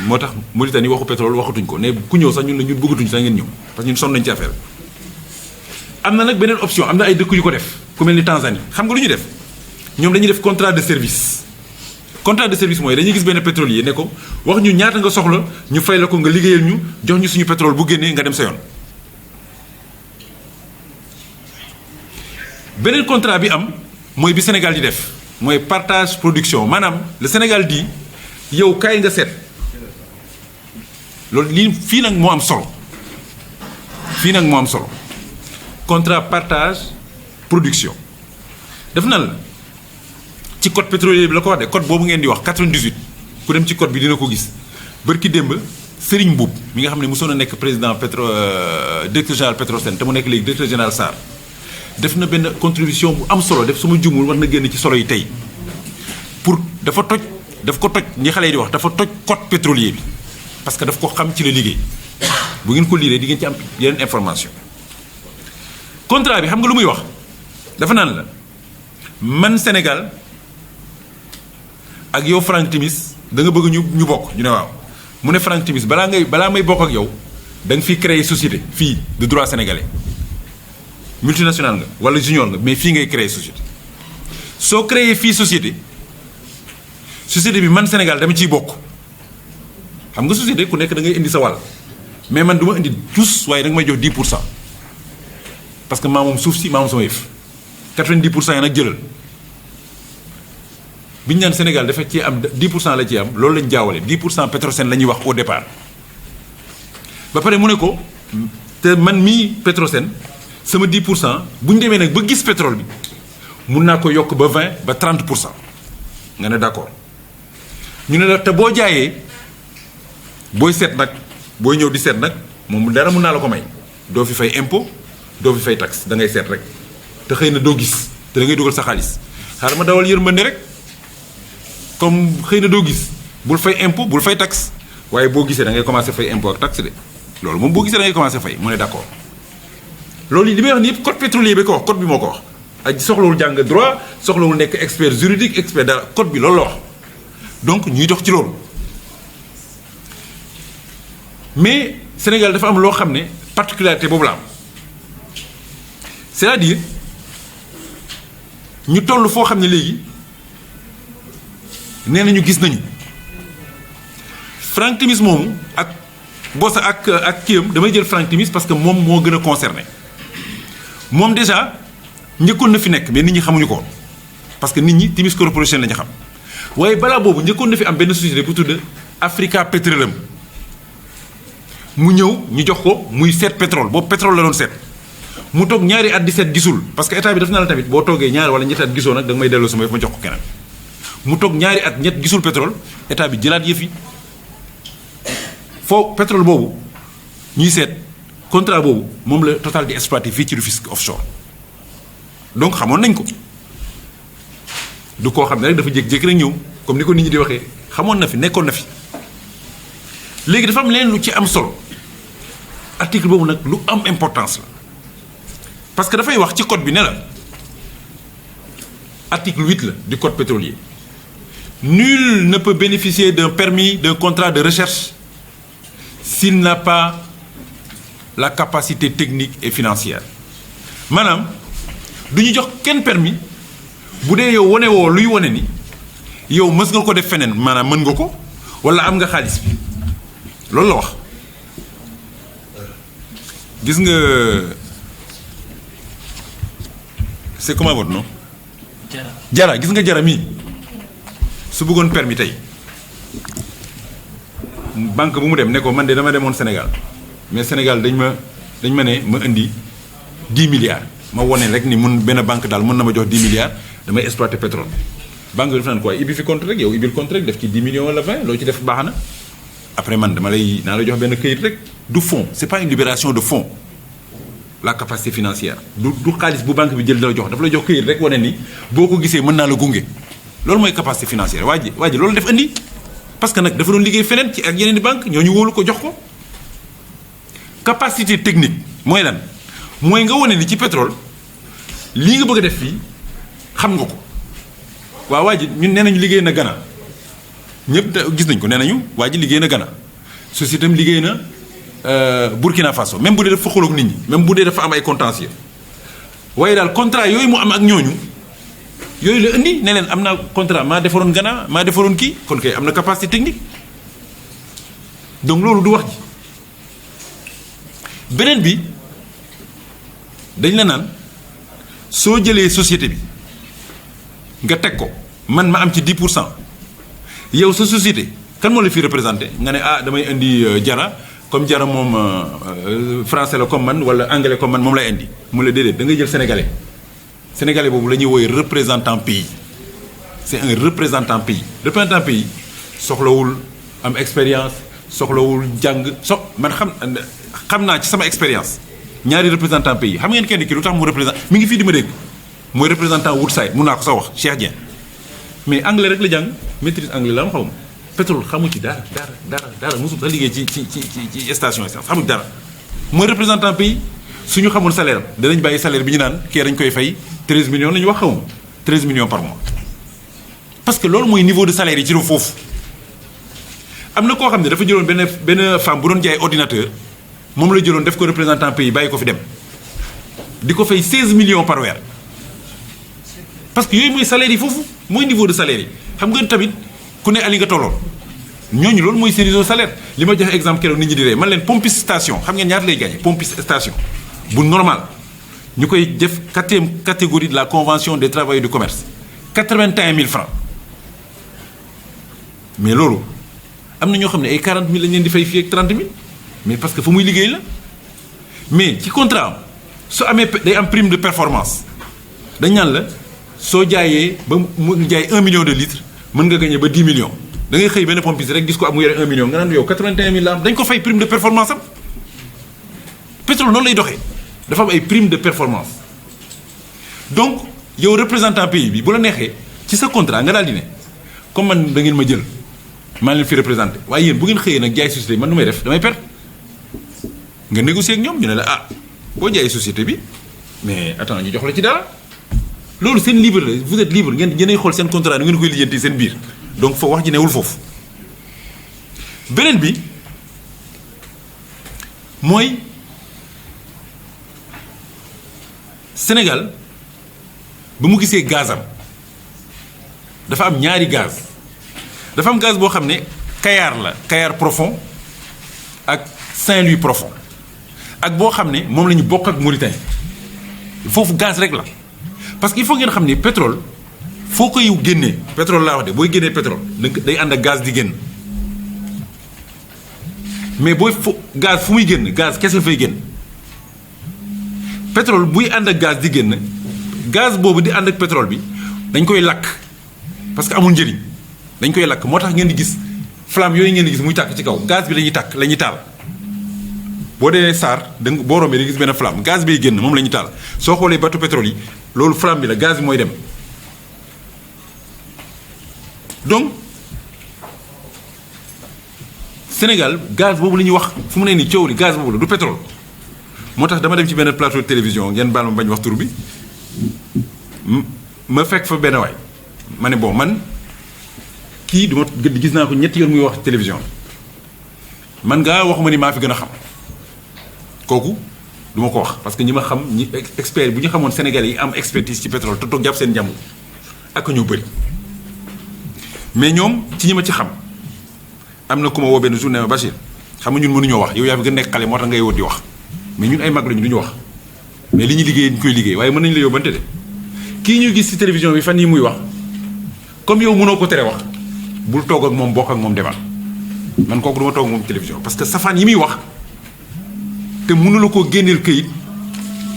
moo tax Mauritanie waxu pétrole waxatuñ ko ne ku ñëw sax ñun la ñun bëggatuñ sax ngeen ñëw parce que ñun sonn nañ ci affaire am na nag beneen option am na ay dëkk yu ko def ku mel ni Tanzanie xam nga lu ñu def ñoom dañuy def contrat de service. contrat de service mooy dañuy gis benn pétrolier ne ko wax ñu ñaata nga soxla ñu fay la ko nga liggéeyal ñu jox ñu suñu pétrole bu génnee nga dem sa yoon. beneen contrat bi am mooy bi Sénégal di def mooy partage production maanaam le Sénégal di yow kaay nga seet loolu lii fii nag moo am solo fii nag moo am solo contrat partage production def na la ci code pétrolier bi la ko wax de code boobu ngeen di wax 98 ku dem ci code bi dina ko gis bërki démb Serigne Mboup mi nga xam ne mosoon a nekk président directeur général Petrosen te mu nekk léegi directeur général SAR def na benn contribution bu am solo def suma jumul war na génn ci solo yi tey pour daf ko toj ñi xale yi di wax dafa toj code pétrolier bi parce que daf ko xam ci la liggéey bu ngeen ko liiree di ngeen ci am yeneen information contrat bi xam nga lu muy wax dafa naan la man Sénégal ak yow Franck Timis da nga bëgg ñu bokk ñu ne waaw mu ne Franck Timis balaa may bokk ak yow da nga fi créer société fii de droit sénégalais multinational nga wala junior nga mais fii ngay créer société soo créer fii société bi man Sénégal dama ciy bokk xam nga société ku nekk da ngay indi sa wàll mais man du ma indi tous waaye da nga may jox 10% parce que maa moom suuf si maa moom sama yëf 90% yi nag jëlal bi ñu naan Sénégal dafa ci am 10% la ci am loolu lañ jaawale 10% Petrosen la ñuy wax au départ ba pare mu ne ko te man mii Petrosen sama 10% bu ñu demee nag ba gis pétrole bi mun naa ko yokk ba 20 ba 30% nga ne d'accord ñu ne la te boo jaayee booy seet nag booy ñëw di seet nag moom dara mun naa la ko may doo fi fay impôt doo fi fay taxe da ngay seet rek te xëy na doo gis te da ngay dugal sa xaalis xaaral ma dawal yërmande rek comme xëy na doo gis bul fay impôt bul fay taxe waaye boo gisee da ngay commencer fay impôt ak taxe de loolu moom boo gisee da ngay commencer fay mu ne d'accord loolu li may wax ni yëpp code pétrolier bi ko wax code bi moo ko wax ak soxlawul jàng droit soxlawul nekk expert juridique expert dara code bi loolu la wax donc ñuy dox ci loolu mais Sénégal dafa am loo xam ne particularité boobu la am c'est-à-dire ñu toll foo xam ne léegi nee nañu gis nañu Franck Timis moomu ak bosa ak kiyam damay jël Franck Timis parce que moom moo gën a concerné moom déjà njëkkoon na fi nekk mais nit ñi xamuñu ko parce que nit ñi Timis Corporation la ñu xam waaye balaa boobu njëkkoon na fi am benn société bu tudd Africa Petroleum mu ñëw ñu jox ko muy seet pétrole boobu pétrole la doon seet mu toog ñaari at di seet gisul parce que état bi daf na la tamit boo toogee ñaari wala ñetti at gisoo nag da nga may delloo sama yëf ma jox ko keneen mu toog ñaari at ñett gisul pétrole état bi jëlaat yëf yi foo pétrole boobu ñuy seet contrat boobu moom la Total di exploité fii ci Rufisque offshore donc xamoon nañ ko du koo xam ne rek dafa jékki-jékki rek ñëw comme ni ko nit ñi di waxee xamoon na fi nekkoon na fi léegi dafa am leen lu ci am solo article boobu nag lu am importance la parce que dafay wax ci code bi ne la article 8 la du code pétrolier nul ne peut bénéficier d'un permis d'un contrat de recherche s'il n'a pas la capacité technique et financière maanaam du ñu jox kenn permis bu dee yow wane woo luy wane ni yow mës nga ko def feneen maanaam mën nga ko walla am nga xaalis bi loolu la wax gis nga c'est comment votre nom jara gis nga jara mii su bëggoon permis tey banque bu mu dem ne ko man de dama demoon Sénégal mais Sénégal dañ ma ne ma indi 10 milliards ma wone rek ni mun benn banque daal mën na ma jox 10 milliards damay exploiter pétrole banque bi def naan quoi ibbi fi compte rek yow ibbil compte rek def ci 10 millions wala 20 loo ci def baax na après man naa la jox benn këyit rek du fonds c'est pas une libération de fonds la capacité financière du xaalis bu banque bi jël da la jox dafa la jox këyit rek wane ni boo ko gisee mën naa la gunge loolu mooy capacité financière waa ji loolu def indi parce que nag dafa doon liggéey feneen ci ak yeneen i banque ñooñu wóolu ko jox ko capacité technique mooy lan mooy nga wane ni ci pétrole lii nga bëgg a def fii xam nga ko waa ji ñun nee nañu liggéey na Ghana ñëpp gis nañ ko nee nañu waa ji liggéey na Ghana société am liggéey na Burkina Faso même bu dee dafa xuloo ak nit ñi même bu dee dafa am ay contentieux waaye daal contrat yooyu mu am ak ñooñu yooyu la indi ne leen am naa contrat maa defaroon Ghana maa defaroon kii kon kay am na capacité technique donc loolu du wax ji beneen bi dañ la naan soo jëlee société bi nga teg ko man ma am ci 10% yow sa société kan moo la fi représenté nga ne ah damay indi Jara comme Jara moom français la comme man wala anglais comme man moom lay indi mu la déedéet da ngay jël sénégalais boobu la ñuy woowee représentant pays c'est un représentant représentant pays soxlawul am expérience soxlawul jàng man xam naa ci sama expérience ñaari représentant pays xam ngeen kenn ki lu tax mu représentant mi ngi fii di ma dégg mooy représentant Woodside mun naa ko sax wax Cheikh Dieng mais anglais rek la jàng maîtrise anglais la am xaw ma pétrole xamu ci dara mosul sax liggéey ci station essence xamu ci dara mooy représentant pays suñu xamul salaire danañ bàyyi salaire bi ñu naan kii dañ koy fay 13 millions la ñu wax xaw ma 13 millions par mois parce que loolu mooy niveau de salaire yi ci foofu am na koo xam ne dafa jëloon benn femme bu doon jaay ordinateur moom la jëloon def ko représentant pays bàyyi ko fi dem di ko fay 16 millions par weer parce que yooyu mooy salaire yi foofu mooy niveau de salaire yi xam nga tamit ku ne ali nga tolloon ñooñu loolu mooy seen niveau de salaire li ma joxe exemple keroog nit ñi di ree man leen pompiste station xam ngeen ñaata lay gagné pompiste station bu normal ñu koy def 4e catégorie de la convention des travailleurs du commerce 81 000 francs mais loolu am na ñoo xam ne ay 40 000 lañ leen di fay fii ak 30 000 mais parce que fa muy liggéey la mais ci contrat am su amee day am prime de performance dañ naan la soo jaayee ba mu jaay 1 million de litres mën nga gagné ba 10 millions da ngay xëy benn pompiste rek gis ko am mu yore 1 million nga naan yow 81 000 la am dañ ko fay prime de performance am pétrole noonu lay doxee dafa am ay prime de performance donc yow représentant pays bi bu la neexee ci sa contrat nga daal di ne comme man da ngeen ma jël maa leen fi représenté waaye yéen bu ngeen xëyee nag jaay société man nu may def damay perte nga négocier ak ñoom ñu ne la ah boo jaayee société bi mais attends ñu jox la ci dara loolu seen libre la vous êtes libre ngeen yéenay xool seen contrat ni ngeen koy lijjanti seen biir donc foo wax ji newul foofu beneen bi mooy Sénégal ba mu gisee gazam dafa am ñaari gaz dafa am gaz boo xam ne Kayar la Kayar profond ak Saint-Louis profond ak boo xam ne moom la ñu bokk ak Mauritanie foofu gaz rek la parce que il faut ngeen xam ne pétrole foo koy génnee pétrole laa wax de booy génnee pétrole day ànd ak gaz di génn mais booy gaz fu muy génn gaz kese fay génn pétrole buy ànd ak gaz di génn gaz boobu di ànd ak pétrole bi dañ koy lakk parce que amul njëriñ dañ koy lakk moo tax ngeen di gis flamme yooyu ngeen di gis muy tàkk ci kaw gaz bi la ñuy tàkk la ñuy taal boo dee SAR da nga boo rombee da gis benn flamme gaz biy génn moom la ñuy taal soo xoolee bateau pétrole yi loolu flamme bi la gaz bi mooy dem donc Sénégal gaz boobu la ñuy wax fu mu ne nii coow li gaz boobu la du pétrole moo tax dama dem ci benn plateau de télévision ngeen baal ma bañ wax tur bi ma fekk fa benn waay ma ne bon man kii du ma gis naa ko ñetti yoon muy wax télévision man ngaa waxuma ni maa fi gën a xam kooku du ma ko wax parce que ñi ma xam ñi expert bu ñu xamoon Sénégalais yi am expertise ci pétrole te toog jàpp seen njàmbur ak ñu bëri mais ñoom ci ñi ma ci xam am na ku ma woo benn journée ma Bachir xam nga ñun mënuñoo wax yow yaa fi gën a nekk xale moo tax ngay woo di wax mais ñun ay mag lañu du ñu wax mais li ñu liggéey ñu koy liggéey waaye mën nañu la yóbbante de kii ñu gis ci télévision bi fan yi muy wax comme yow mënoo ko tere wax bul toog ak moom bokk ak moom demal man kooku du ma toog moom télévision parce que safaan yi muy wax te mënula koo génneel këyit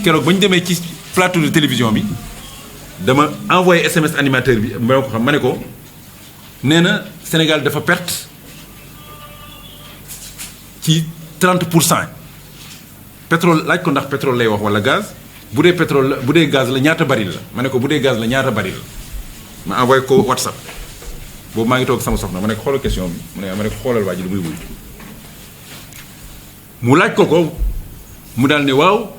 keroog ba ñu demee ci plateau de télévision bi dama envoyé SMS animateur bi ma ko xam ma ne ko nee na Sénégal dafa perte ci 30% pétrole laaj ko ndax pétrole lay wax wala gaz bu dee pétrole la bu dee gaz la ñaata baril la ma ne ko bu dee gaz la ñaata baril la ma envoyé ko WhatsApp boobu maa ngi toog sama soxna ma ne ko xoolal question bi ma ne ko xoolal waa ji lu muy wuy mu laaj ko mu daal ne waaw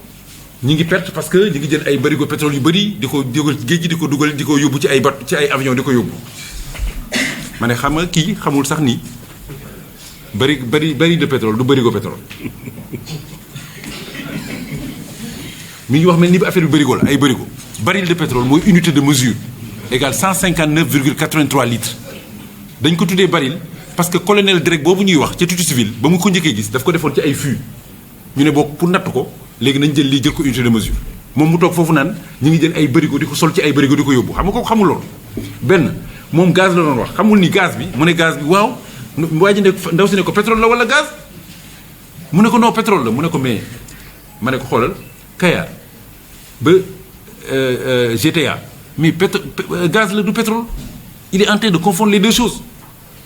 ñi ngi perte parce que ñi ngi jël ay barigo pétrole yu bëri di ko dugal géej gi di ko dugal di ko yóbbu ci ay avion di ko yóbbu ma ne xam nga kii xamul sax ni baril de pétrole du bërigo pétrole mi ngi wax mel ni affaire bi bërigo la ay bërigo baril de pétrole mooy unité de mesure égale 159,83 litres dañ ko tuddee baril parce que colonel direct boobu ñuy wax ca tuuti civil ba mu ko njëkkee gis daf ko defoon ci ay fût ñu ne bokk pour natt ko léegi nañ jël lii jël ko unité de mesure moom mu toog foofu naan ñu ngi jël ay bërigo di ko sol ci ay bërigo di ko yóbbu xam nga ko xamul loolu benn moom gaz la doon wax xamul ni gaz bi mu ne gaz bi waaw waa ji ne ndaw si ne ko pétrole la wala gaz mu ne ko non pétrole la mu ne ko mais ma ne ko xoolal Kayar ba GTA mais gaz la du pétrole il est en train de confondre les deux choses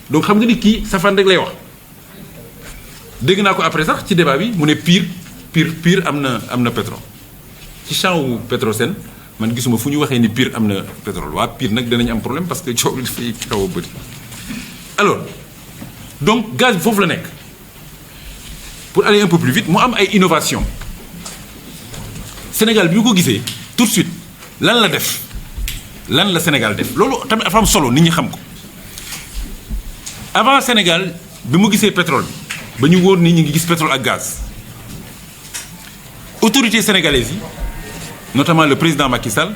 donc xam nga ni kii safaan rek lay wax dégg naa ko après sax ci débat bi mu ne Pire am na pétrole ci champ wu Petrosen man gisuma fu ñu waxee ni Pire am na pétrole waa Pire nag danañ am problème parce que coow li dafay xaw a bëri alors donc gaz bi foofu la nekk pour aller un peu plus vite mu am ay innovation Sénégal bi ñu ko gisee tout de suite lan la Sénégal def loolu tamit dafa am solo nit ñi xam ko avant Sénégal bi mu gisee pétrole bi ba ñu wóor ni ñu ngi gis pétrole ak gaz autorités sénégalaises yi notamment le président Macky Sall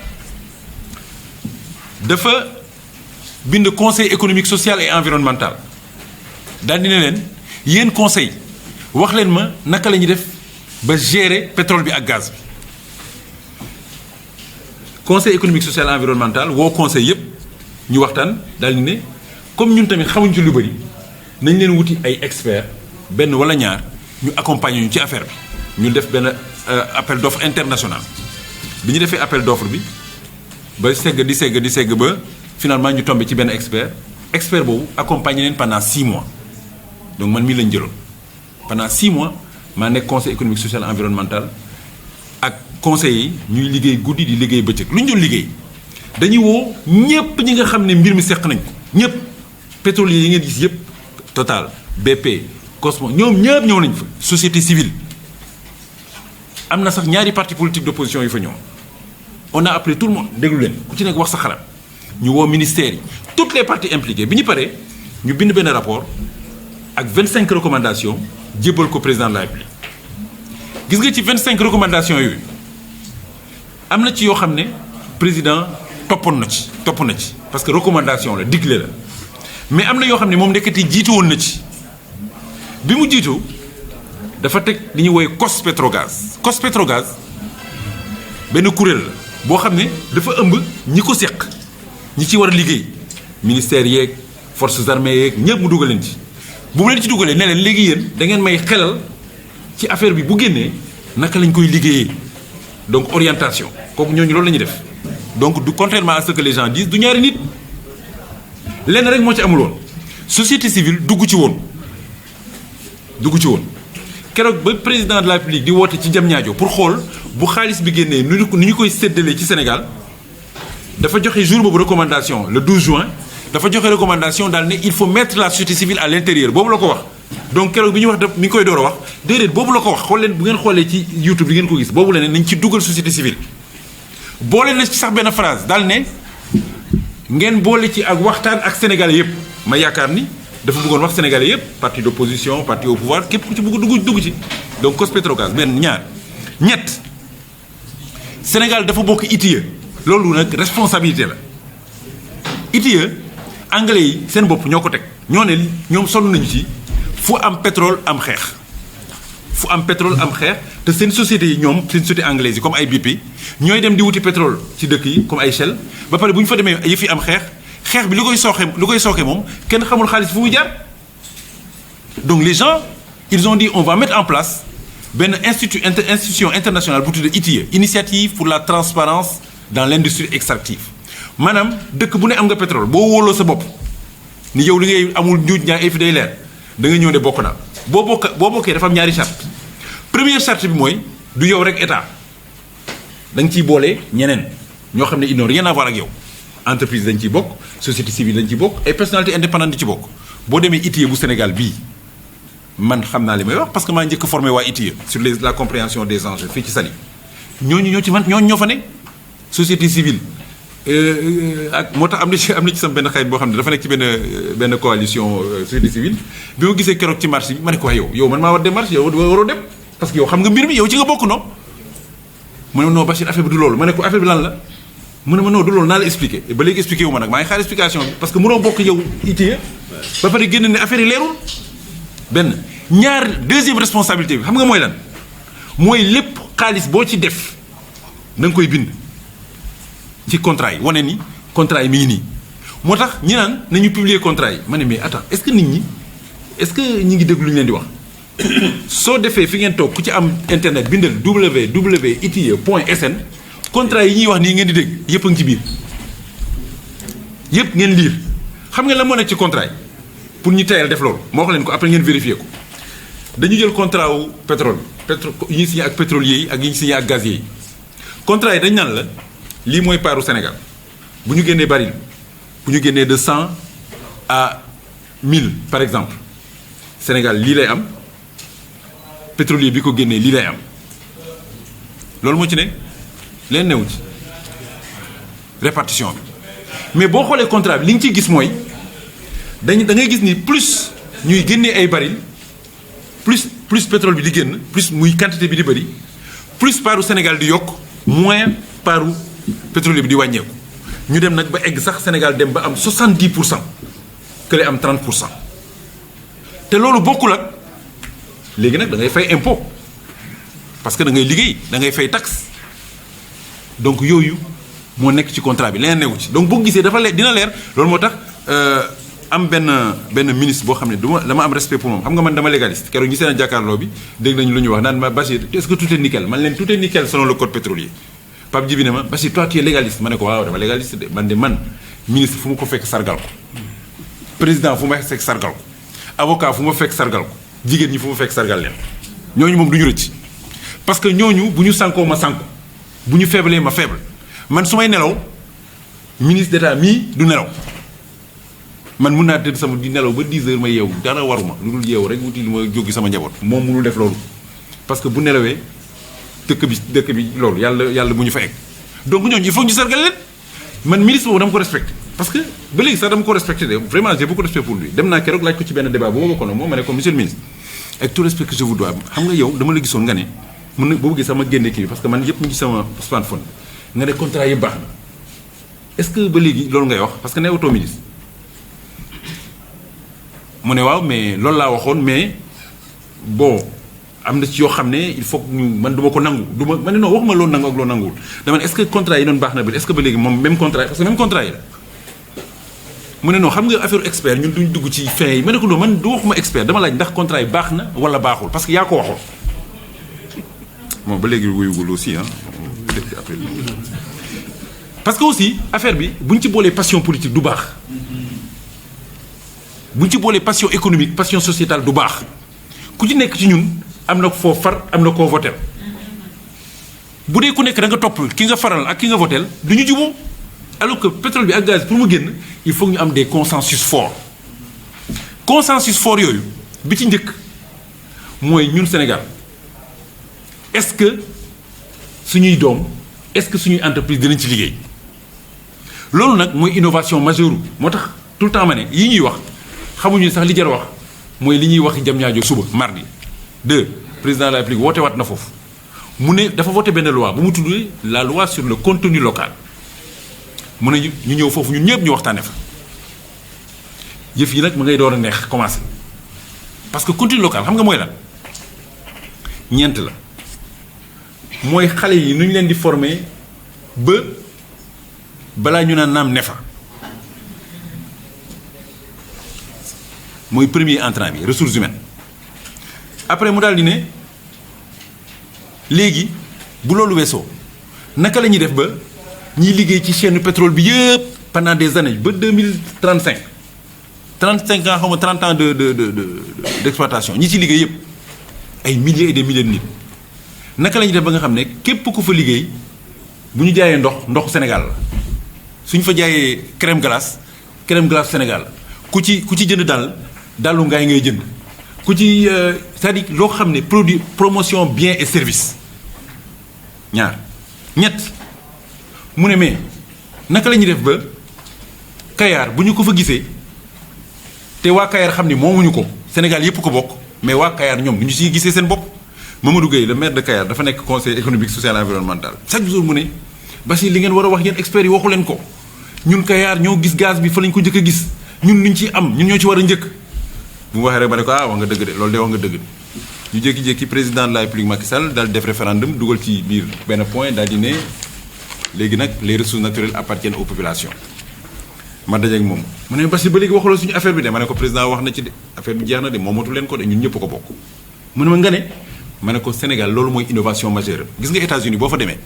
dafa bind conseil économique social et environnemental daal di ne leen yéen conseil wax leen ma naka la ñuy def ba gérer pétrole bi ak gaz bi conseil économique social et environnemental woo conseil yépp ñu waxtaan daal di ne comme ñun tamit xamuñ ci lu bëri nañ leen wuti ay experts benn wala ñaar ñu accompagner ñu ci affaire bi ñu def benn appel d'offre international bi ñu defee appel d'offre bi ba segg ba finalement ñu tombé ci benn expert boobu accompagner leen pendant 6 mois donc man mii lañ jëloon pendant 6 mois maa nekk conseil économique social et environnemental ak conseillers yi ñuy liggéey guddi di liggéey bëccëg lu ñu doon liggéey dañuy woo ñépp ñi nga xam ne mbir mi seq nañ ko ñépp pétroliers yi ngeen gis yépp Total BP Cosmo ñoom ñëpp ñëw nañ fa société civile am na sax ñaari parti politique d'opposition yu fa ñëw on a appelé tout le monde déglu leen ku ci nekk wax sa xalaat ñu woo ministères yi toutes les parties impliquées bi ñu paree ñu bind benn rapport ak 25 recommandations jébbal ko président de la République gis nga ci 25 recommandations yooyu am na ci yoo xam ne président topp na ci parce que recommandation la digle la mais am na yoo xam ne moom ndeketi jiitu woon na ci bi mu jiitu dafa teg li ñuy woowee COS-Petrogaz benn kuréel la boo xam ne dafa ëmb ñi ko seq ñi ci war a liggéey ministère yeeg forces armées yeeg ñëpp mu dugal leen ci bu mu leen ci dugalee ne leen léegi yéen da ngeen may xelal ci affaire bi bu génnee naka lañ koy liggéeyee donc orientation kooku ñooñu loolu la ñuy def donc du contrairement à ce que les gens disent du ñaari nit lenn rek moo ci amul woon société civile dugg ci woon keroog ba président de la République di woote ci Diamniadio pour xool bu xaalis bi génnee nu ñu koy séddalee ci Sénégal dafa joxe jour boobu recommandation le 12 juin dafa joxe recommandation daal ne il faut mettre la société civile à l'intérieur boobu la ko wax donc keroog bi ñu wax mi ngi koy door a wax déedéet boobu la ko wax xool leen bu ngeen xoolee ci YouTube bi ngeen ko gis boobu la ne nañ ci dugal société civile boole na ci sax benn phrase daal ne ngeen boole ci ak waxtaan ak sénégalais yépp ma yaakaar ni dafa bëggoon wax sénégalais yépp parti d'opposition parti au pouvoir képp ku ci bëgg dugg ci donc COS-Petrogaz benn ñaar ñett Sénégal dafa bokk ITIE loolu nag responsabilité la ITIE anglais yi seen bopp ñoo ko teg ñoo ne ñoom sonn nañu ci fu am pétrole am xeex te seen sociétés yi ñoom seen société anglaise yi comme ay BP ñooy dem di wuti pétrole ci dëkk yi comme ay Shell ba pare bu ñu fa demee yëf yi am xeex bi li koy sooke moom kenn xamul xaalis fu muy jaar donc les gens ils ont dit on va mettre en place benn institution internationale bu tudd ITIE initiative pour la transparence dans l'industrie extractive maanaam dëkk bu ne am nga pétrole boo wóoloo sa bopp ni yow li ngay amul njuuj ñaa ay fi day leer da nga ñëw ne bokk naa boo bokkee dafa am ñaari charte première charte bi mooy du yow rek état da nga ciy boole ñeneen ñoo xam ne ils n'ont rien à voir ak yow entreprise dañ ciy bokk société civile dañ ciy bokk ay personnalité indépendante di ci bokk boo demee ITIE bu Sénégal bii man xam naa li may wax parce que maa njëkk a formé waa ITIE sur la compréhension des enjeux fii ci Saly ñooñu ñoo fa ne société civile ak moo tax am na ci sama benn xarit boo xam ne dafa nekk ci benn coalition société civile bi ma gisee keroog ci marche bi ma ne ko yow man maa war dem marche yow waroo dem parce que yow xam nga mbir mi yow ci nga bokk non mu ne non Bachir affaire bi du loolu ma ne ko affaire bi lan la mu ne ma non du loolu naa la expliqué ba léegi expliqué wu ma nag maa ngi xaar explication bi parce que mënoo bokk yow ITIE ba pare génn ne affaire yi leerul benn ñaar deuxième responsabilité bi xam nga mooy lan mooy lépp xaalis boo ci def da nga koy bind ci contrat yi wane ni contrat yi mi ngi nii moo tax ñi naan nañu publier contrat yi ma ne mais attends est-ce que nit ñi est-ce que ñi ngi déglu lu ñu leen di wax soo defee fi ngeen toog ku ci am internet bindal www.itie.sn contrat yi ñuy wax nii ngeen di dégg yëpp a ngi ci biir yëpp ngeen liir xam nga la moo nekk ci contrat yi pour ñu tayal def loolu moo wax leen ko après ngeen vérifier ko dañu jël contrat wu pétrole yi ñu signé ak pétrolier yi ak yi ñu signé ak gazier yi contrat yi dañ naan la lii mooy paaru Sénégal bu ñu génnee baril bu ñu génnee de 100 à 1000 par exemple Sénégal lii lay am pétrolier bi ko génnee lii lay am loolu moo ci ne leen newu ci répartition bi mais boo xoolee contrat bi li nga ciy gis mooy da ngay gis ni plus ñuy génnee ay baril plus pétrole bi di génn plus muy quantité bi di bëri plus paaru Sénégal di yokk moins paaru pétrolier bi di wàññeeku ñu dem nag ba egg sax Sénégal dem ba am 70% kële am 30% te loolu bokkul ak léegi nag da ngay fay impôt parce que da ngay liggéey da ngay fay taxe donc yooyu moo nekk ci contrat bi leneen newu ci donc boo gisee dafa leer dina leer loolu moo tax am benn ministre boo xam ne dama am respect pour moom xam nga man dama légaliste keroog ñi seen a jàkkaarloo bi dégg nañu lu ñu wax naan ma Bachir est-ce que tout est nickel man leen tout est nickel selon le code pétrolier Pape Djibi ne ma Bachir toi tu es légaliste ma ne ko waaw dama légaliste de man ministre fu ma ko fekk sargal ko président fu ma fekk sargal ko avocat fu ma fekk sargal ko jigéen ñi fu ma fekk sargal leen ñooñu moom du ñu rëcc parce que ñooñu bu ñu sànkoo ma sànku bu ñu feeblee ma faible man su may nelaw ministre d'état mii du nelaw man mun naa tëdd sama di nelaw ba 10 heures ma yeewu dara waruma lu dul yeewu rek wuti lu ma jógi sama njaboot moom mënul def loolu parce que bu nelawee dëkk bi loolu yàlla bu ñu fa egg donc ñooñu il faut ñu sargal leen man ministre boobu dama ko respecté parce que ba léegi sax dama ko respecté de vraiment j'ai beaucoup de respect pour lui dem naa keroog laaj ko ci benn débat bu ma bokkoon moom ma ne ko monsieur le ministre avec tout respect que je vous dois xam nga yow dama la gisoon nga ne mën na boo bëggee sama génne kii bi parce que man yëpp mu ngi sama smartphone nga ne contrat yi baax na est-ce que ba léegi loolu ngay wax parce que ne auto ministre mu ne waaw mais loolu laa waxoon mais bon am na ci yoo xam ne il faut que ñu man du ma ko nangu du ma ne non waxuma loolu nangu ak loolu nanguwul dama ne est-ce que contrat yi doon baax na ba est-ce que ba léegi moom même contrat parce que même contrat yi la mu ne non xam nga affaire expert ñun duñ dugg ci fin yi ma ne ko non man du waxuma expert dama laaj ndax contrat yi baax na wala baaxul parce que yaa ko waxoon bon ba léegi wuyugul aussi parce que aussi affaire bi bu ñu ci boolee passion politique du baax bu ñu ci boolee passion économique passion sociétale du baax ku ci nekk ci ñun am na foo far am na koo votel bu dee ku nekk da nga topp ki nga faral ak ki nga votel du ñu juboo alors que pétrole bi ak gaz pour mu génn il faut ñu am des consensus forts yooyu bi ci njëkk mooy ñun Sénégal est-ce que suñuy doom est-ce que suñuy entreprise dinañ ci liggéey loolu nag mooy innovation majeure moo tax tout le temps ma ne yi ñuy wax xamuñu sax li jar wax mooy li ñuy wax Diamniadio suba mardi 2 président de la République woote waat na foofu mu ne dafa voté benn loi bu mu tuddee la loi sur le contenu local mu ne ñu ñëw foofu ñun ñëpp ñu waxtaane fa yëf yi nag mu ngay door a neex commencé parce que contenu local xam nga mooy lan ñeent la mooy xale yi nu ñu leen di former ba balaa ñu naan naam ne fa mooy premier entrant bi ressources humaines après mu daal di ne léegi bu loolu weesoo naka la ñuy def ba ñiy liggéey ci chaîne pétrole bi yëpp pendant des années ba 2035 35 ans xaw ma 30 ans d'exploitation ñi ci liggéey yëpp ay milliers et des milliers de nit naka la ñuy def ba nga xam ne képp ku fa liggéey bu ñu jaayee ndoxu Sénégal la suñu fa jaayee crème glace Sénégal la ku ci jënd dalu ngaay ngay jënd ku ci c'est-à-dire loo xam ne produit promotion biens et services ñaar ñett mu ne mais naka la ñuy def ba Kayar bu ñu ko fa gisee te waa Kayar xam ni moomuñu ko Sénégal yépp ko bokk mais waa Kayar ñoom ñu ciy gisee seen bopp. Mamadou Gueye le maire de Kayar dafa nekk conseil économique social et environnemental chaque jour mu ne Basi li ngeen war a wax yéen experts yi waxu leen ko ñun Kayar ñoo gis gaz bi fa lañ ko njëkk a gis ñun luñ ciy am ñun ñoo ci war a njëkk. bu mu waxee rek ma ne ko wax nga dëgg de loolu de wax nga dëgg de ñu jékki-jékki président de la République Macky Sall daal def référendum dugal ci biir benn point daal di ne léegi nag les ressources naturelles appartiennent aux populations. ma dajeeg moom mu ne Basi ba léegi waxuloo suñu affaire bi de ma ne ko président wax na ci de affaire bi jeex na de moomatu leen ko de ñun ñëpp ko bokk. mu ne ma nga ne ma ne ko Sénégal loolu mooy innovation majeure gis nga États-Unis boo fa demee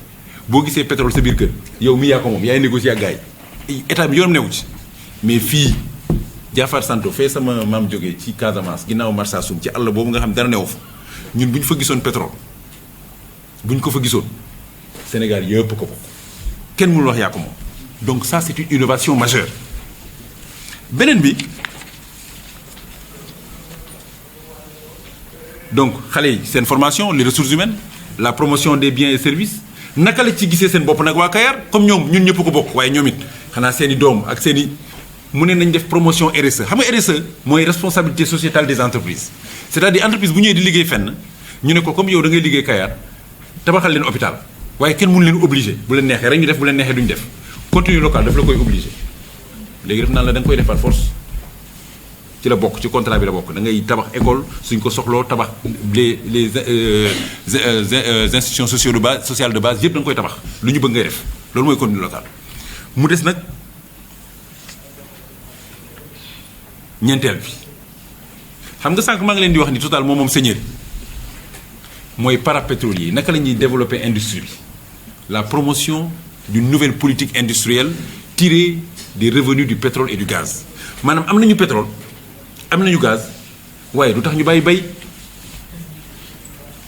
boo gisee pétrole sa biir kër yow mi yaa ko moom yaay négocier ak gars yi état bi yoonam newu ci mais fii Diafar Santo fee sama maam jógee ci Casamance ginnaaw Marsassoum ci àll boobu nga xam dara newu fa ñun bu ñu fa gisoon pétrole bu ñu ko fa gisoon Sénégal yëpp ko bokk kenn mënul wax yaa ko moom donc ça c'est une innovation majeure beneen bi donc xale yi seen formation les ressources humaines la promotion des biens et services naka la ci gisee seen bopp nag waa Kayar comme ñoom ñun ñëpp ko bokk waaye ñoom it xanaa seen i doom ak seen i mu ne nañ def promotion RSE xam nga RSE mooy responsabilité sociétale des entreprises c'est-à-dire entreprise bu ñëwee di liggéey fenn ñu ne ko comme yow da ngay liggéey Kayar tabaxal leen hôpital waaye kenn mënu leen obligé bu leen neexee rek ñu def bu leen neexee duñu def contenu local daf la koy obligé léegi def naan la da nga koy def par force ci la bokk ci contrat bi la bokk da ngay tabax école suñ ko soxloo tabax les institutions sociales de base yëpp da nga koy tabax lu ñu bëgg ngay def loolu mooy contenu local mu des nag ñeenteel bi xam nga sànq maa ngi leen di wax ni total moom seigneur mooy parapétrolier yi naka la ñuy développer industrie bi la promotion d'une nouvelle politique industrielle tirée des revenus du pétrole et du gaz maanaam am nañu pétrole am nañu gaz waaye du tax ñu bàyyi bay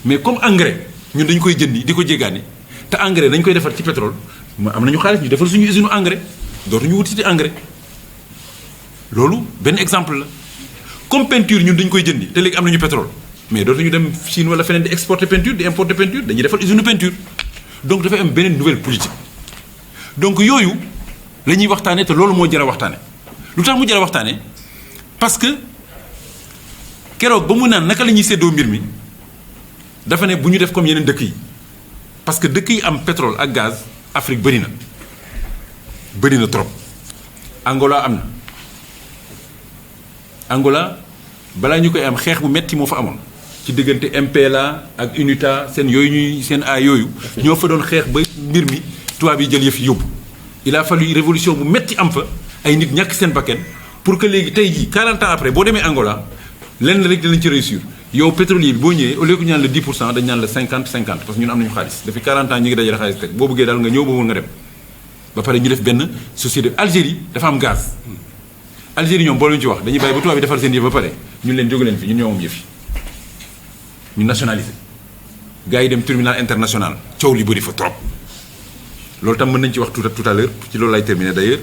mais comme engrais ñun dañu koy jëndi di ko jéggaane te engrais dañ koy defar ci pétrole am nañu xaalis ñu defal suñu usine engrais dootuñu wuti ci engrais loolu benn exemple la comme peinture ñun dañu koy jëndi te léegi am nañu pétrole mais dootuñu dem Chine wala feneen di exporter peinture di importer peinture dañuy defal usine peinture donc dafay am beneen nouvelle politique donc yooyu la ñuy waxtaane te loolu moo jar a waxtaane lu tax mu jar a waxtaane parce que keroog ba mu naan naka la ñuy séddoo mbir mi dafa ne bu ñu def comme yeneen dëkk yi parce que dëkk yi am pétrole ak gaz Afrique bëri na trop Angola am na Angola balaa ñu koy am xeex bu metti moo fa amoon ci diggante MPLA ak UNITA seen yooyu ñuy seen ay yooyu ñoo fa doon xeex ba mbir mi tubaab yi jël yëf yóbbu il a fallu révolution bu metti am fa ay nit ñàkk seen bakken pour que léegi tey jii 40 ans après boo demee Angola lenn rek dinañ ci réussir yow pétrolier bi boo ñëwee au lieu que ñu naan la 10% dañ naan la 50-50 parce que ñun am nañu xaalis depuis 40 ans ñu ngi dajale xaalis teg boo bëggee daal nga ñëw boobu nga dem ba pare ñu def benn société Algérie dafa am gaz Algérie ñoom boo leen ci wax dañuy bàyyi ba tubaab bi defar seen yëf ba pare ñun leen jóge leen fi ñun ñoo moom yëf yi ñu nationalisé gars yi dem tribunal international coow li bëri fa trop loolu tam mën nañu ci wax tout à l'heure ci loolu lay terminer d'ailleurs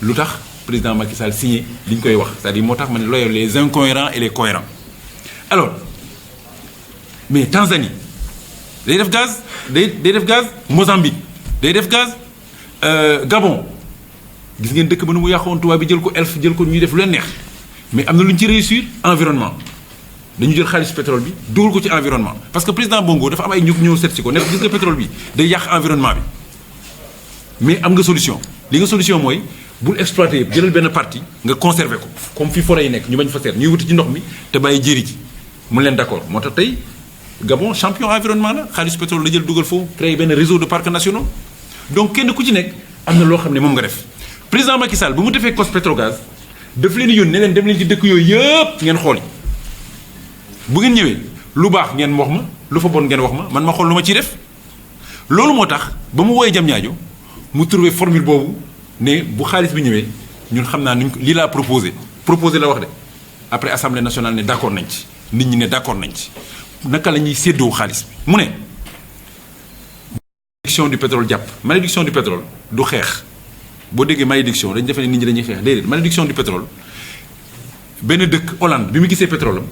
lu tax président Macky Sall signé li ñu koy wax c'est-à-dire moo tax ma ne looy les incohérents et les cohérents alors mais Tanzanie day def gaz day def gaz Mozambique day def gaz Gabon gis ngeen dëkk ba nu mu yàqoon tubaab bi jël ko elf jël ko ñuy def lu leen neex mais am na lu ñu ci réussir environnement dañu jël xaalis pétrole bi dugal ko ci environnement parce que président Bongo dafa am ay ñëw seet si ko nekk gis nga pétrole bi day yàq environnement bi mais am nga solution li nga solution mooy bul exploiter yëpp jëlal benn partie nga conserver ko comme fi forêt yi nekk ñu bañ fa seet ñuy wuti ci ndox mi te bàyyi jéeri ji mu leen d'accord moo tax tey Gabon champion environnement la xaalis pétrole la jël dugal foofu créer benn réseau de parcs nationaux donc kenn ku ci nekk am na loo xam ne moom nga def président Macky Sall bu mu defee cos pétrogaz daf leen yónni ne leen dem leen ci dëkk yooyu yëpp ngeen xool bu ngeen ñëwee lu baax ngeen wax ma lu fa bon ngeen wax ma man ma xool lu ma ciy def loolu moo tax ba mu woowee Diamniadio mu trouvé formule boobu ne bu xaalis bi ñëwee ñun xam naa nuñ ko lii laa proposé la wax de après assemblée nationale ne d'accord nañ ci nit ñi ne d'accord nañ ci naka la ñuy séddoo xaalis bi mu ne malédiction du pétrole jàpp malédiction du pétrole du xeex boo déggee malédiction dañu defee ne nit ñi dañuy xeex déedéet malédiction du pétrole benn dëkk Hollande bi mu gisee pétrole am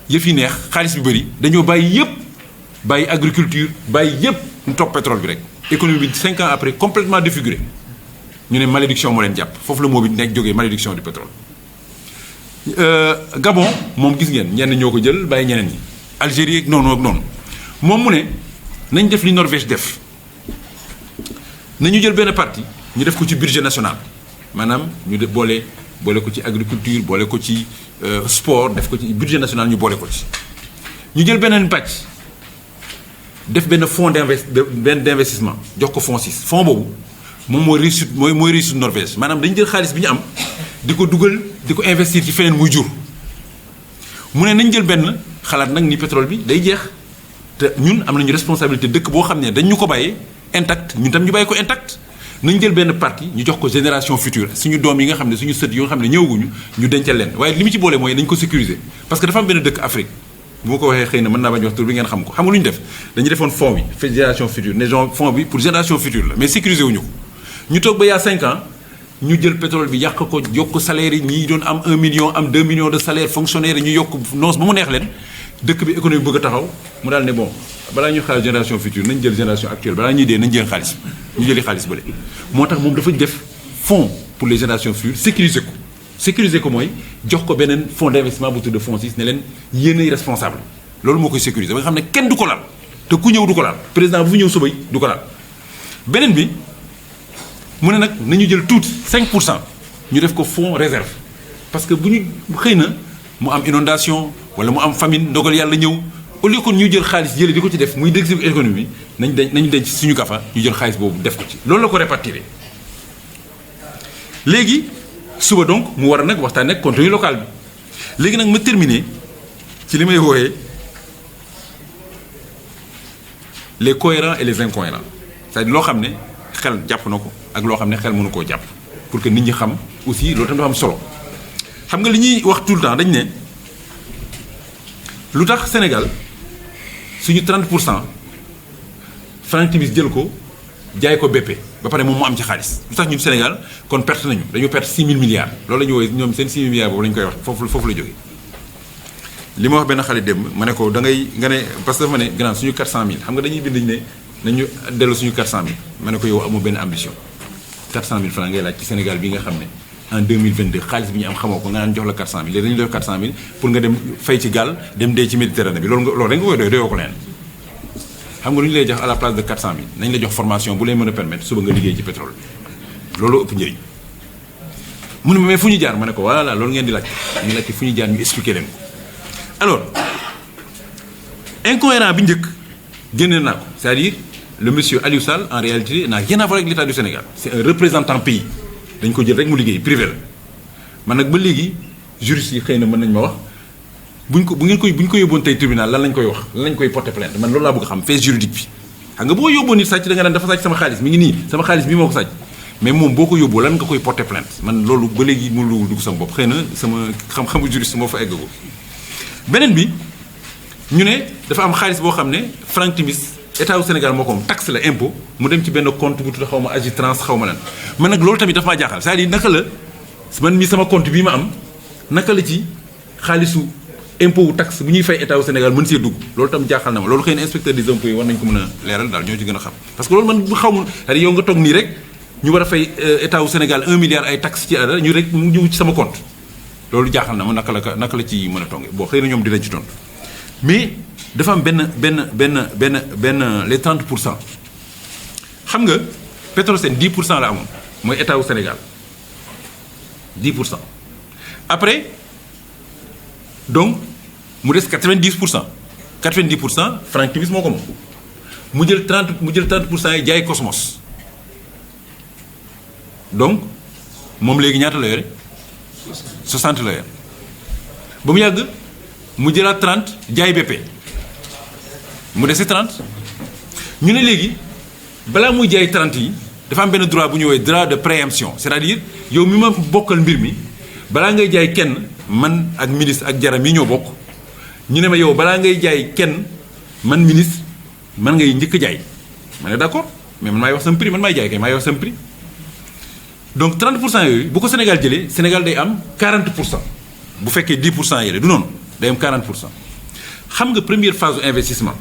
yëf yi neex xaalis bi bëri dañoo bàyyi yëpp bàyyi agriculture bàyyi yëpp ñu topp pétrole bi rek économie bi 5 ans après complètement défiguré ñu ne malédiction moo leen jàpp foofu la moo bi nekk jógee malédiction du pétrole. Gabon moom gis ngeen ñenn ñoo ko jël bàyyi ñeneen ñi Algérie ak noonu ak noonu moom mu ne nañ def li Norvège def nañu jël benn partie ñu def ko ci budget national maanaam ñu def boole ko ci agriculture boole ko ci sport def ko ci budget national ñu boole ko ci. ñu jël beneen pàcc def benn fonds d'investissement jox ko fonds 6 fonds boobu moom mooy réussite mooy réussite Norvège maanaam dañu jël xaalis bi ñu am di ko dugal di ko investir ci feneen muy jur. mu ne nañ jël benn xalaat nag ni pétrole bi day jeex te ñun am nañu responsabilité dëkk boo xam ne dañ ñu ko bàyyee intact ñun tam ñu bàyyi ko intact nañ jël benn partie ñu jox ko génération future suñu doom yi nga xam ne suñu sët yi nga xam ne ñëwaguñu ñu dencal leen waaye li mu ci boole mooy nañ ko sécuriser parce que dafa am benn dëkk Afrique bu ma ko waxee xëy na mën naa bañ wax tur bi ngeen xam ko xam nga lu ñu def dañu defoon fonds bi génération future ne genre fonds bi pour génération future la mais sécuriser wuñu ko ñu toog ba yaa 5 ans ñu jël pétrole bi yàq ko yokk salaire yi ñii doon am 1 million am 2 millions de salaire fonctionnaire yi ñu yokk noos ba mu neex leen dëkk bi économie bëgg a taxaw mu daal ne bon balaa ñuy xaar génération future nañ jël génération actuelle balaa ñuy dee nañ jël xaalis ñu jëli xaalis bële moo tax moom dafa def fonds pour les générations futures sécuriser ko mooy jox ko beneen fonds d'investissement bu tudd fonds 6 ne leen yéenay responsable loolu moo koy sécuriser ba nga xam ne kenn du ko laal te ku ñëw du ko laal président bu fi ñëw suba du ko laal beneen bi mu ne nag nañu jël tuuti 5% ñu def ko fonds réserve parce que bu ñu xëy na mu am inondation wala mu am famine ndogal yàlla ñëw au lieu que ñu jël xaalis jële di ko ci def muy dégg économie bi nañu denc suñu gafa ñu jël xaalis boobu def ko ci loolu la ko répartir léegi suba donc mu war a nag waxtaan ak contenu local bi léegi nag ma terminer ci li may wooyee les cohérents et les incohérents c'est-à-dire loo xam ne xel jàpp na ko ak loo xam ne xel mënu koo jàpp pour que nit ñi xam aussi loolu tam dafa am solo xam nga li ñuy wax tout le temps dañ ne lu tax Sénégal suñu 30% Franck Timis jël ko jaay ko BP ba pare moom mu am ci xaalis lu tax ñun Sénégal kon perte nañu dañu perte 6 000 milliards loolu la ñu woowee ñoom seen 6 000 milliards boobu la ñu koy wax foofu la jógee. li ma wax benn xale démb ma ne ko da ngay nga ne parce que dafa ma ne grand suñu 400000 xam nga dañuy bind ne nañu dellu suñu 400000 ma ne ko yow amoo benn ambition 400000 francs ngay laaj ci Sénégal bi nga xam ne en 2022 xaalis bi ñu am xamoo ko nga naan jox la 400000 léegi dañu def 400000 pour nga dem fay ci gaal dem dee ci Méditerranée bi loolu rek nga koy doyoo ko leen. xam nga lu ñu lay jox à la place de 400000 nañ la jox formation bu lay mën a permettre suba nga liggéey ci pétrole loolu ëpp njëriñ mu ne mais fu ñu jaar ma ne ko voilà loolu ngeen di laaj ñu laajte fu ñu jaar ñu expliquer leen ko. alors incohérent bi njëkk génne naa ko c'est-à-dire le monsieur Aliou Sall en réalité n'a rien à voir avec l'État du Sénégal c'est un représentant pays dañ ko jël rek mu liggéey privé la man nag ba léegi juriste yi xëy na mën nañ ma wax bu ñu ko yóbboon tey tribunal lan lañ koy wax lan lañ koy porter plainte man loolu laa bëgg a xam fait juridique bi xam nga boo yóbboon nit sàcc da nga naan dafa sàcc sama xaalis mi ngi nii sama xaalis bi moo ko sàcc mais moom boo ko yóbboo lan nga koy porter plainte man loolu ba léegi mënul dugg sama bopp xëy na sama xam-xamu juriste moo fa eggagoo. beneen bi ñu ne dafa am xaalis boo xam ne Franck Timis état wu Sénégal moo ko am taxe la impôt mu dem ci benn compte bu tudd xaw ma Agitrans xaw ma lan man nag loolu tamit dafa maa jaaxal c'est-à-dire naka la man mi sama compte bii ma am naka la ci xaalisu impôt wu taxe bu ñuy fay état wu Sénégal mën see dugg loolu tam jaaxal na ma loolu xëy na inspecteur des impôts yi war nañu ko mën a leeral daal ñoo ci gën a xam parce que loolu man bu xaw ma c'est-à-dire yow nga toog nii rek ñu war a fay état wu Sénégal 1 milliard ay taxe ci àll ñu rek mu ñëw ci sama compte loolu jaaxal na ma naka la ci mën a tonge bon xëy na ñoom dinañ ci tontu mais dafa am benn les 30% xam nga Petrosen 10% la amoon mooy état wu Sénégal 10% après donc mu des 90% 90% Franck Timis moo ko moom mu jël 30% yi jaay Cosmos donc moom léegi ñaata la yore 60 la yor ba mu yàgg mu jëlaat 30 jaay BP mu dese 30 ñu ne léegi balaa muy jaay 30 yi dafa am benn droit bu ñu woowee droit de préemption c'est-à-dire yow mi ma bokkal mbir mi balaa ngay jaay kenn man ak ministre ak jaram yi ñoo bokk ñu ne ma yow balaa ngay jaay kenn man ministre man ngay njëkk jaay ma ne d'accord mais man maay wax sama prix man maay jaay kay maay wax sama prix donc 30% yooyu bu ko Sénégal jëlee Sénégal day am 40% bu fekkee 10% yële du noonu day am 40% xam nga première phase u investissement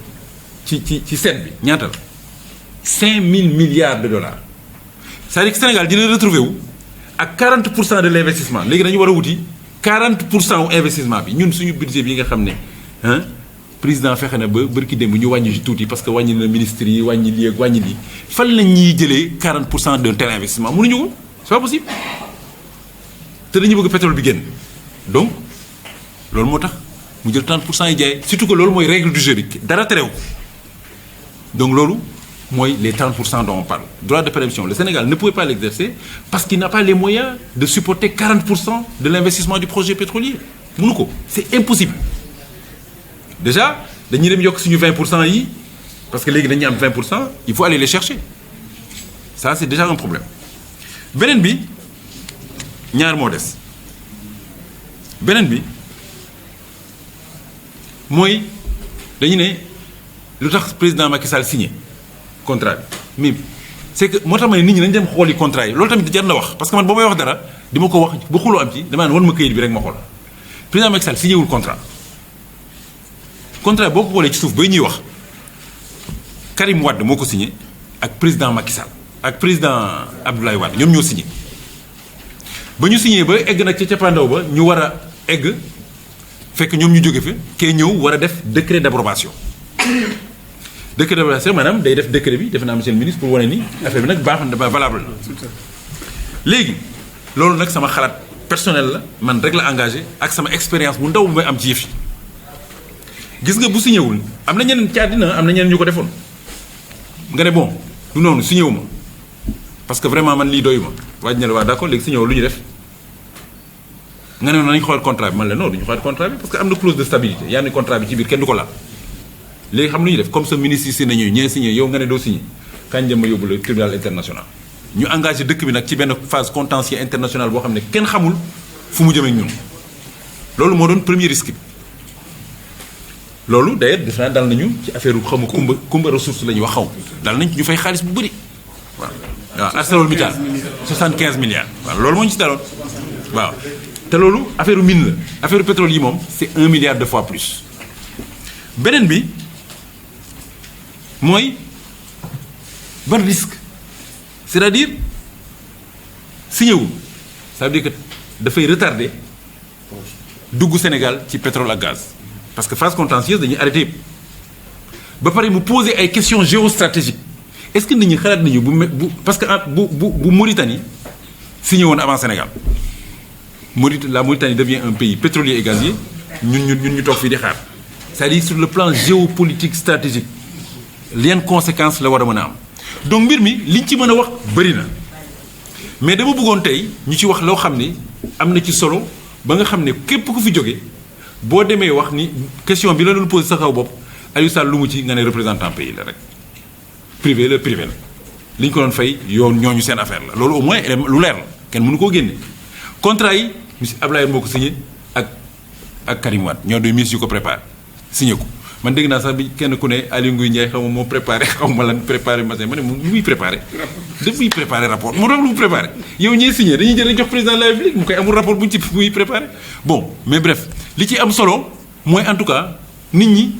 ci seet bi ñaata la 5000 milliards de dollars c'est-à-dire que Sénégal dina retrouver wu ak 40% de l'investissement léegi dañu war a wuti 40% wu investissement bi ñun suñu budget bi nga xam ne président fexe na ba bërki démb ñu wàññi ci tuuti parce que wàññi na ministres yi wàññi lii ak wàññi lii fan la ñuy jëlee 40% d'un tel investissement mënuñu ko c'est pas possible te dañu bëgg pétrole bi génn donc loolu moo tax mu jël 30% yi jaay surtout que loolu mooy règle du jeu bi dara terew donc loolu mooy les 30% dont on parle droit de préemption le Sénégal ne pouvait pas l'exercer parce qu'il n'a pas les moyens de supporter 40% de l'investissement du projet pétrolier mënu ko c'est impossible déjà dañuy dem yokk suñu 20% yi parce que léegi dañuy am 20% il faut aller les chercher ça c'est déjà un problème beneen bi ñaar moo des beneen bi mooy dañu ne lu tax président Macky Sall signé contrat bi mais c'est que moo tax ma ne nit ñi nañ dem xooli contrat yi loolu tamit jar na wax parce que man ba may wax dara di ma ko wax ba xuloo am ci dama naan wan ma këyit bi rek ma xool président Macky Sall signé wul contrat boo ko xoolee ci suuf bay ñuy wax Karim Wade moo ko signé ak président Macky Sall ak président Abdoulaye Wade ñoom ñoo signé ba ñu signé ba egg nag ca cappaandaw ba ñu war a egg fekk ñoom ñu jóge fi kee ñëw war a def décret d'approbation décret d'approbation maanaam day def décret bi defe naa monsieur le ministre pour wane ni affaire bi nag baax na valable na léegi loolu nag sama xalaat personnel la man rek la engagé ak sama expérience bu ndaw bu may am ci yëf yi gis nga bu signé wul am na ñeneen ci àddina am na ñeneen ñu ko defoon nga ne bon du noonu signé wu ma parce que vraiment man lii doyu ma waaj na la waa d'accord léegi signé wu lu ñu def nga ne nañu xool contrat bi man la non du ñu xool contrat bi parce que am na clause de stabilité yaa ni contrat bi ci biir kenn du ko laal léegi xam lu ñu def comme ça ministre yi signé nañu ñee signé yow nga ne doo signé kañ jëm ma yóbbu la tribunal international ñu engagé dëkk bi nag ci benn phase contentieux international boo xam ne kenn xamul fu mu jëmee ak ñun loolu moo doon premier risque bi loolu d'ailleurs def naa dal nañu ci affaire xamu kumba ressource la ñuy wax xaw dal nañ ñu fay xaalis bu bëri waaw waaw ArcelorMittal 75 milliards waaw loolu moo ñu ci daloon waaw te loolu affaire mine la affaire pétrole yi moom c'est 1 milliard de fois plus beneen bi mooy ban risque c'est-à-dire signé wul ça veut dire que dafay retarder dugg Sénégal ci pétrole ak gaz parce que phase contentieuse dañuy arrêté yëpp ba pare mu poser ay questions géostratégiques est-ce que nit ñi xalaat nañu bu parce que bu Mauritanie signé woon avant Sénégal la Mauritanie devient un pays pétrolier et gazier ñun ñu toog fii di xaar c'est-à-dire sur le plan géopolitique stratégique yan conséquences la war a mën a am donc mbir mi liñ ci mën a wax bëri na mais dama bëggoon tey ñu ci wax loo xam ne am na ci solo ba nga xam ne képp ku fi jóge boo demee wax ni question bi la doon posé sa kaw bopp Aliou Sall lu mu ci nga ne représentant pays la rek privé la li ñu ko doon fay yoon ñooñu seen affaire la loolu au moins lu leer la kenn mënu koo génne contrat yi monsieur Ablaye moo ko signé ak Karim Wade ñoo doon ministre yu ko préparé signé ko man dégg naa sax bi kenn ku ne Aliou Ngouille Ndiaye xaw ma moo préparé xaw ma lan préparé matin ma ne moom lu muy préparé depuis préparé rapport moo doon lu mu préparé yow ñee signé dañuy jël jox président de la République mu koy amul rapport bu ñu ci muy préparé bon mais bref li ci am solo mooy en tout cas nit ñi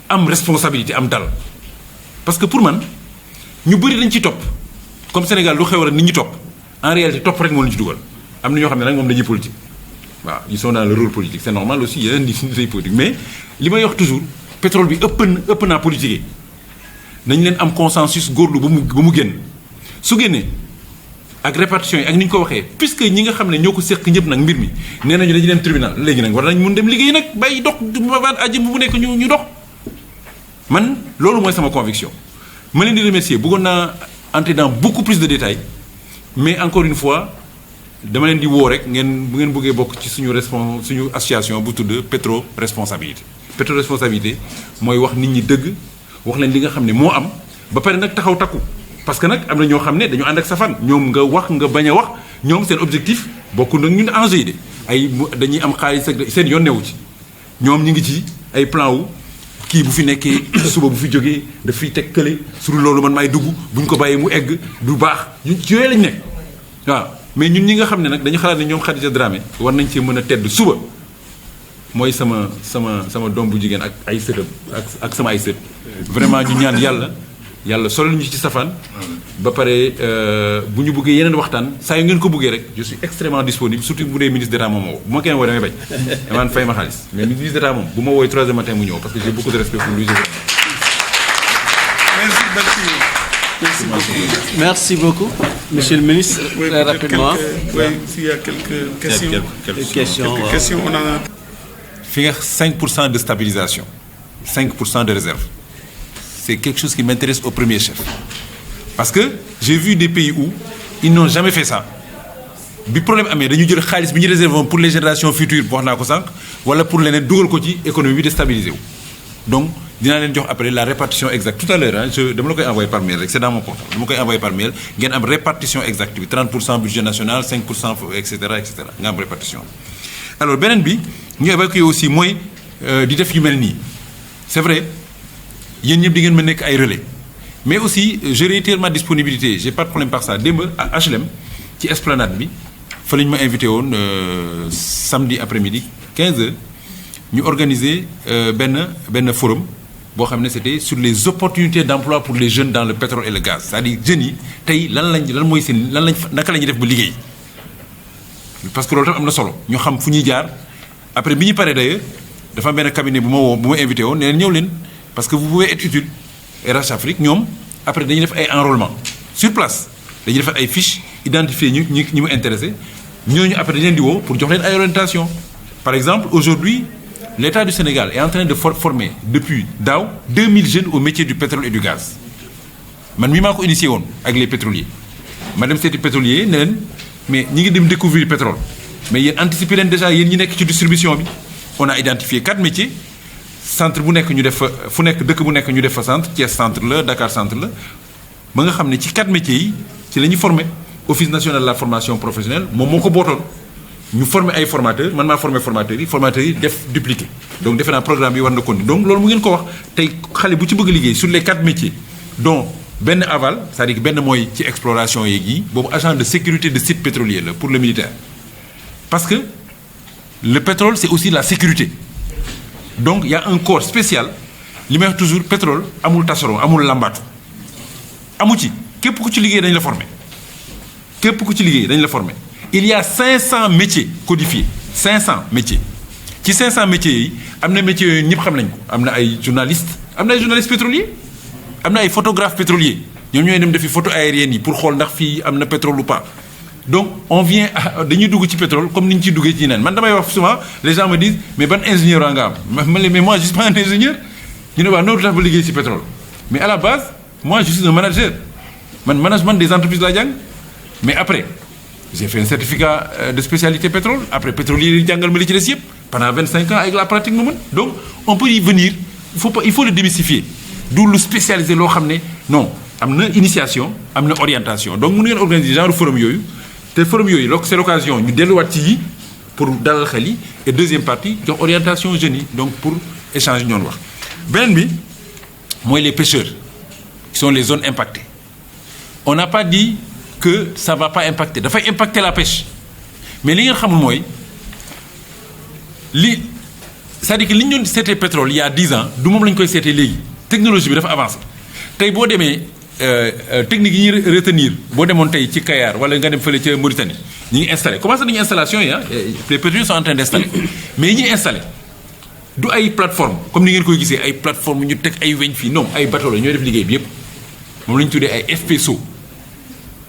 am responsabilité am dal parce que pour man ñu bëri dañ ci topp comme Sénégal lu xew rek nit ñi topp en réalité topp rek moo leen ci dugal am na ñoo xam ne nag moom dañuy politique waaw ils sont dans le rôle politique c'est normal aussi yeneen nit ñi politique mais li may wax toujours pétrole bi ëpp naa politique nañ leen am consensus góorlu ba mu génn su génnee ak répartition yi ak ni ñu ko waxee puisque ñi nga xam ne ñoo ko seq ñëpp nag mbir mi nee nañu dañuy dem tribunal léegi nag war nañ mun dem liggéey nag bàyyi dox ba àjjëm bu nekk ñu dox man loolu mooy sama conviction ma leen di remercier bëggoon naa entrer dans beaucoup plus de détails mais encore une fois dama leen di woo rek ngeen bu ngeen bëggee bokk ci suñu association bu tudd Petro Responsabilité Petro Responsabilité mooy wax nit ñi dëgg wax leen li nga xam ne moo am ba pare nag taxaw takku parce que nag am na ñoo xam ne dañu ànd ak sa fan ñoom nga wax nga bañ a wax ñoom seen objectif bokkul nag ñun enjeu yi de ay dañuy am xaalis ak seen yoon newu ci ñoom ñu ngi ci ay plan wu kii bu fi nekkee suba bu fi jógee daf fiy teg kële su dul loolu man maay dugg bu ñu ko bàyyee mu egg du baax ñun ci yooyu lañ nekk waaw mais ñun ñi nga xam ne nag dañu xalaat ne ñoom Khadija Dramé war nañ cee mën a tedd suba mooy sama doom bu jigéen ak ay sëtam ak sama ay sët vraiment ñu ñaan yàlla yàlla solal ñu ci safaan ba pare bu ñu bëggee yeneen waxtaan saa yu ngeen ko bëggee rek je suis extrêmement disponible surtout bu dee ministre d'état moom moo bu ma kenn woo damay bañ damaan fay ma xaalis mais ministre d'état moom bu ma woowee 3 heures matin mu ñëw parce que j'ai beaucoup de respect pour lui. Merci beaucoup, Monsieur le ministre. Oui, très rapidement. Oui, s'il y a quelques questions. Quelques questions. Quelques questions, on en a. Faire 5% de stabilisation, 5% de réserve, c'est quelque chose qui m'intéresse au premier chef. Parce que j'ai vu des pays où ils n'ont jamais fait ça. Le problème est que nous avons réservé pour les générations futures, voilà pour les économie déstabilisée. Donc, je vais vous après la répartition exacte. Tout à l'heure, je vais vous envoyer par mail, c'est dans mon portable. Je vais vous envoyer par mail, il y a une répartition exacte. 30% budget national, 5%, etc. Il y a une répartition. Alors, Benenbi, nous avons évacué aussi moins du def humain. C'est vrai, il y a une relais. Mais aussi, je réitère ma disponibilité, je n'ai pas de problème par ça. Demain, à HLM, qui est Esplanade, il fallait m'inviter samedi après-midi, 15h, nous organiser un forum. C'était sur les opportunités d'emploi pour les jeunes dans le pétrole et le gaz. C'est-à-dire, jeunes, parce que l'autre, nous savons après, nous avons d'ailleurs, dafa am benn cabinet bu ma invité woon nee ñëw leen parce que vous pouvez être utile RH Afrique ñoom après dañuy def ay enrôlement sur place dañuy def ay fiches identifier ñu mu intéressé ñooñu après dañ leen di woo pour jox leen ay orientation. Par exemple, aujourd'hui l'État du Sénégal est en train de former depuis daaw 2000 jeunes au métier du pétrole et du gaz man mii maa ko initié woon ak les pétroliers ma dem seeti pétrolier ne leen mais ñi ngi dem découvrir pétrole mais yéen anticiper leen déjà yéen ñi nekk ci distribution bi. On a identifié 4 métiers. Centre bu nekk ñu def fa fu nekk dëkk bu nekk ñu def fa centre Thiès centre la Dakar centre la ba nga xam ne ci 4 métiers yi ci la ñuy formé Office national de la formation professionnelle moom moo ko bootoon ñu formé ay formateurs man maa formé formateurs yi def dupliqué donc defe naa programme bi war na continuer donc loolu mu ngeen ko wax tey xale bu ci bëgg liggéey sur les 4 métiers dont benn aval c'est-à-dire benn mooy ci exploration yeeg yi boobu agent de sécurité de site pétrolier la pour le militaire parce que le pétrole, c'est aussi la sécurité. Donc, il y a un corps spécial. Il y a toujours pétrole, amul tacheron, amul lambatou. Amouti, qu'est-ce que tu ligue dans la formé? Qu'est-ce que tu ligue dans la formé? Il y a 500 métiers codifiés. 500 métiers. Qui 500 métiers, il y a des métiers, il y a des journalistes, il y a des journalistes pétroliers, il y a des photographes pétroliers. Il y a des photos aériennes pour voir si il y a pétrole ou pas. Donc, on vient dañuy dugg ci pétrole comme ni ñu ciy duggee ci yeneen man damay wax souvent les gens me disent mais ban ingénieur nga am mais moi je suis pas un ingénieur ñu ne waa noonu tax ba liggéey ci pétrole mais à la base moi je suis un manager man management des entreprises laa jàng mais après j'ai fait un certificat de spécialité pétrole après pétrolier yi jàngal ma li ci des yëpp pendant 25 ans avec la pratique ma mën donc on peut y venir il faut le démystifier du lu spécialisé loo xam ne non am na initiation am na orientation donc mën ngeen organiser genre forum yooyu te forum yooyu c'est l'occasion ñu delluwaat ci yi pour dalal xel yi et deuxième partie jox orientation jeunes yi donc pour échanger ñoon wax beneen bi mooy les pêcheurs qui sont les zones impactées on n'a pas dit que ça va pas impacter dafay impacter la pêche mais li ngeen xamul mooy c'est-à-dire que li ñu doon seetee pétrole il y a 10 ans du moom la ñu koy seetee léegi technologie bi dafa avancé tey boo demee technique yi ñuy retenir boo demoon tey ci Kayar wala nga dem fële ca Mauritanie ñu ngi installé commencé nañu installation yi les pétroliers sont en train d'installer mais yi ñuy installé du ay plateforme comme ni ngeen koy gisee ay plateforme ñu teg ay weñ fii non ay bateau la ñooy def liggéey bi yépp moom la ñu tuddee ay FPSO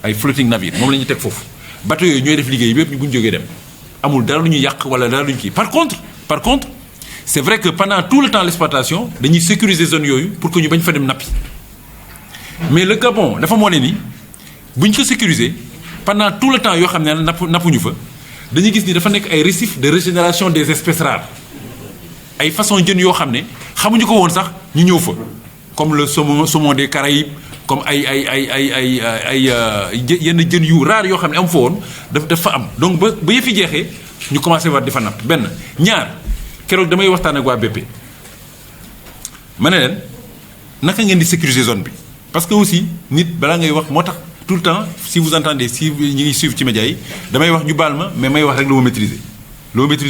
ay floating navire moom la ñuy teg foofu bateau yooyu ñooy def liggéey bi yépp ñu bu ñu jógee dem amul dara lu ñu yàq wala dara lu ñu kii par contre c'est vrai que pendant tout le temps l'exploitation dañuy sécuriser zone yooyu pour que ñu bañ fa dem nappi mais le Gabon dafa moo ne ni bu ñu ko sécuriser pendant tout le temps yoo xam ne nappuñu fa dañuy gis ni dafa nekk ay récifs de régénération des espèces rares ay façon jën yoo xam ne xamuñu ko woon sax ñu ñëw fa comme le saumon des Caraïbes comme ay yenn jën yu rares yoo xam ne am fa woon dafa am donc ba yëfi jeexee ñu commencé war di fa napp benn ñaar keroog damay waxtaan ak waa BP ma ne leen naka ngeen di sécuriser zone bi parce que aussi nit balaa ngay wax moo tax tout le temps si vous entendez si ñi ngi suivre ci médias yi damay wax ñu baal ma mais may wax rek lu ma maîtriser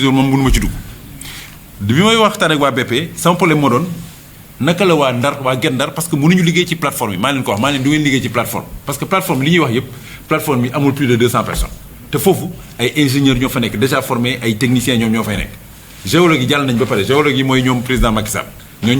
moom mënu ma ci dugg bi may waxtaan ak waa BP sama problème moo doon naka la waa Ndar waa Guet Ndar parce que mënuñu liggéey ci plateforme yi maa leen ko wax maa leen du ngeen liggéey ci plateforme parce que plateforme li ñuy wax yëpp plateforme yi amul plus de 200 personnes te foofu ay ingénieurs ñoo fa nekk déjà formés ay techniciens ñoom ñoo fay nekk géologue yi jàll nañ ba pare géologue yi mooy ñoom président Macky Sall ñoom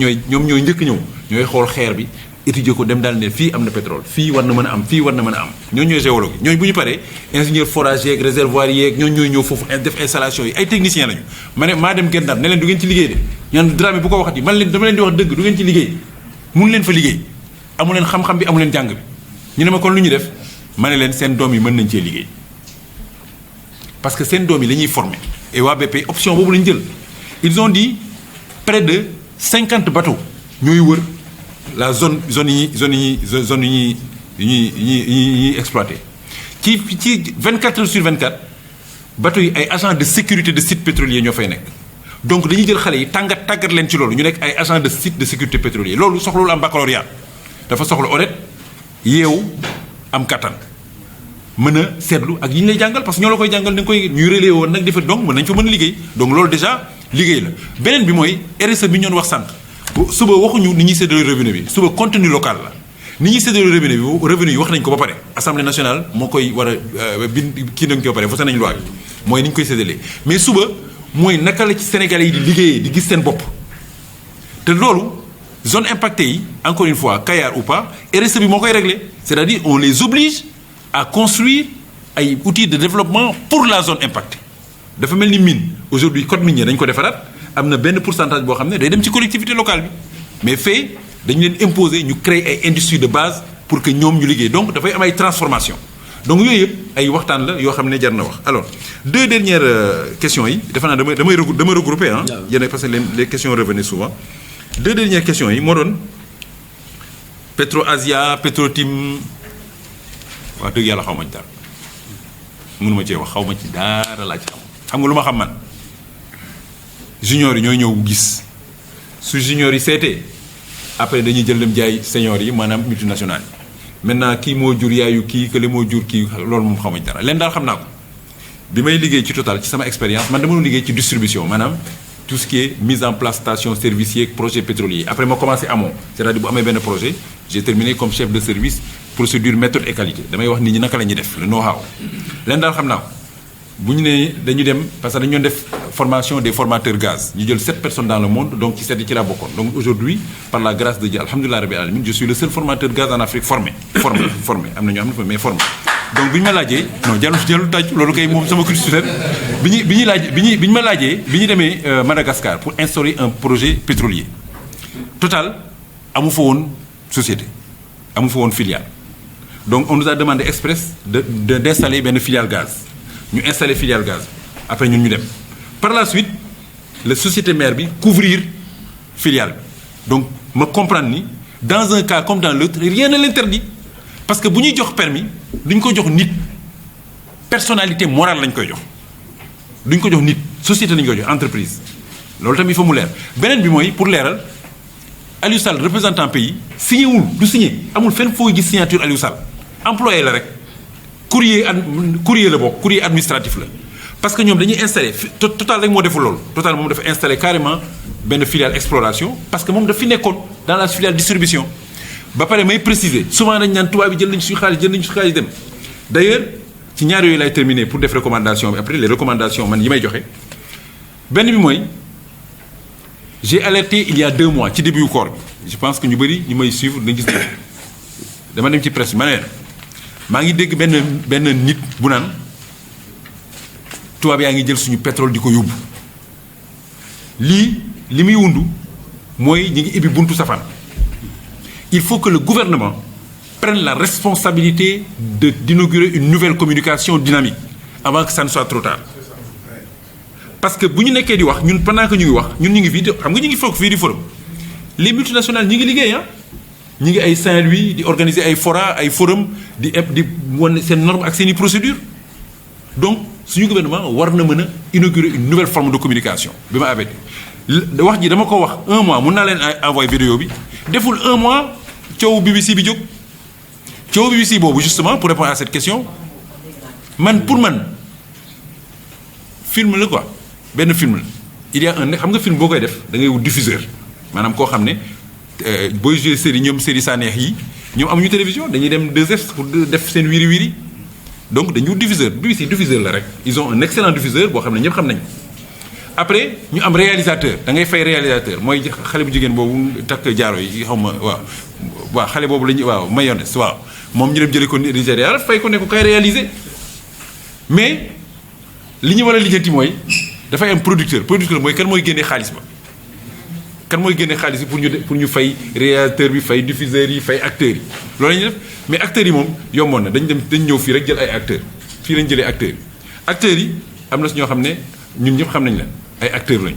ñooy njëkk ñëw ñooy xool xeer bi étudier ko dem daal ne fii am na pétrole fii war na mën a am fii war na mën a am ñooñu ñooy géologue yi ñooñu bu ñu paree ingénieur forage yeeg réservoir yeeg ñooñu ñooy ñëw foofu def installation yi ay techniciens lañu ma ne maa dem Guet Ndar ne leen du ngeen ci liggéey de ñaan Dramé bu ko waxati man leen dama leen di wax dëgg du ngeen ci liggéey mun leen fa liggéey amu leen xam-xam bi amu leen jàng bi ñu ne ma kon lu ñu def ma ne leen seen doom yi mën nañ cee liggéey parce que seen doom yi la ñuy former et waa BP option boobu la ñu jël ils ont dit près de 50 bateaux ñooy wër la zone yi ñuy exploité ci 24 heures sur 24 bateaux yi ay agents de sécurité de site pétrolier ñoo fay nekk donc dañuy jël xale yi tàggat leen ci loolu ñu nekk ay agents de site de sécurité pétrolier loolu soxlawul am baccalauréat dafa soxla honnête yeewu am kattan mën a seetlu ak yi ñu lay jàngal parce que ñoo la koy jàngal da nga koy ñuy relais woon nag defe donc mën nañ fa mën a liggéey donc loolu déjà liggéey la beneen bi mooy RSE bi ñu doon wax sànq suba waxuñu ni ñuy séddale revenu bi suba contenu local la ni ñuy séddale revenu yi wax nañ ko ba pare assemblée nationale moo koy war a kii nañ ko ba pare voté nañ loi bi mooy ni ñu koy séddalee mais suba mooy naka la ci Sénégalais yi di liggéeyee di gis seen bopp te loolu zone impactée yi encore une fois Kayar ou pas RSE bi moo koy réglé c'est-à-dire on les oblige à construire ay outils de développement pour la zone impactée dafa mel ni mine aujourd'hui code minier dañ ko defaraat am na benn pourcentage boo xam ne day dem ci collectivité locale bi mais fee dañu leen imposer ñu créer ay industries de base pour que ñoom ñu liggéey donc dafay am ay transformation donc yooyu yëpp ay waxtaan la yoo xam ne jar na wax alors deux dernières questions yi defe naa damay regrouper ah yéen parce que les questions revenaient souvent deux dernières questions yi moo doon Petro-Asia Petro-Tim wax dëgg yàlla xaw ma ci dara mënuma cee wax xaw ma ci dara laa ci xam nga lu ma xam man junior yi ñooy ñëw gis su junior yi seetee après dañuy jël dem jaay senior yi maanaam multinationales yi maintenant kii moo jur yaayu kii kële moo jur kii loolu moom xaw ma ci dara leen daal xam naa ko bi may liggéey ci Total ci sama expérience man dama doon liggéey ci distribution maanaam tout ce qui est mise en place station service yeeg projet pétrolier après ma commencé amoo c'est-à-dire bu amee benn projet j'ai terminé comme chef de service procédure méthode et qualité damay wax nit ñi naka la ñuy def le know-how leen daal xam naa ko bu ñu nee dañu dem parce que dañu doon def formation des formateurs gaz ñu jël 7 personnes dans le monde donc ci 7 yi ci laa bokkoon donc aujourd'hui par la grâce de Dieu alhamdulilah rabbil alamin je suis le seul formateur gaz en Afrique formé am na ñoo xam ne mais formé donc bi ñu ma laajee non jarul tàj loolu kay moom sama culture bi ñu ma laajee bi ñu demee Madagascar pour instaurer un projet pétrolier Total amu fa woon société amu fa woon filiale donc on nous a demandé express d'installer benn filiale gaz ñu installé filiale gaz après ñun ñu dem par la suite la société mère bi couvrir filiale bi donc ma comprendre ni dans un cas comme dans l'autre rien ne l'interdit parce que bu ñuy jox permis duñ ko jox nit personnalité morale lañ koy jox duñ ko jox nit société lañ koy jox entreprise loolu tamit il faut mu leer beneen bi mooy pour leeral Aliou Sall représentant pays signé wul du signé amul fenn foo gis signature Aliou Sall employé la rek courrier la bokk courrier administratif la parce que ñoom dañuy installé Total rek moo deful loolu Total moom dafa installé carrément benn filiale exploration parce que moom daf fi nekkoon dans la filiale distribution ba pare may préciser souvent dañ naan tubaab bi jël nañ suñu xaalis dem d'ailleurs ci ñaar yooyu lay terminer pour def recommandation bi après les recommandations man yi may joxe benn bi mooy j'ai alerté il y a 2 mois ci début koor bi je pense que ñu bëri ñu may suivre dañu gis dama dem ci presse bi ma ne maa ngi dégg benn nit bu naan tubaab yaa ngi jël suñu pétrole di ko yóbbu li muy wundu mooy ñu ngi ibbi buntu safaan il faut que le gouvernement prenne la responsabilité d'inaugurer une nouvelle communication dynamique avant que ça ne soit trop tard parce que bu ñu nekkee di wax ñun pendant que ñu ngi wax ñun ñu ngi fii xam nga ñu ngi foog fii di forum les multinationales ñi ngi liggéey ñi ngi ay Saint-Louis di organiser ay fora ay forum di wane seen norme ak seen i procédure donc suñu gouvernement war na mën a inaugurer une nouvelle forme de communication bi ma abet wax ji dama ko wax 1 mois mun naa leen envoyer vidéo bi deful 1 mois coow BBC bi jóg coow BBC boobu justement pour répondre à cette question pour man film la quoi benn film la il y a un xam nga film boo koy def da ngay wut diffuseur maanaam koo xam ne booy jouer série ñoom série Saneex yi ñoom amuñu télévision dañuy dem 2S pour def seen wiri wiri donc dañu diffuseur BBC diffuseur la rek ils ont un excellent diffuseur boo xam ne ñëpp xam nañ après ñu am réalisateur da ngay fay réalisateur mooy xale bu jigéen boobu takk jaaro yi xaw ma waaw xale boobu la ñu waaw mayonnaise waaw moom ñu dem jëlee ko Nigéria fay ko ne ko kay réaliser mais li ñu war a lijjanti mooy dafay am producteur mooy kan mooy génnee xaalis ba kan mooy génne xaalis bi pour ñu fay réalisateur bi fay diffuseurs yi fay acteurs yi loolu la ñuy def mais acteurs yi moom yomboon na dañ ñëw fii rek jël ay acteurs fii lañ jëlee acteurs yi am na si ñoo xam ne ñun ñëpp xam nañ leen ay acteurs lañ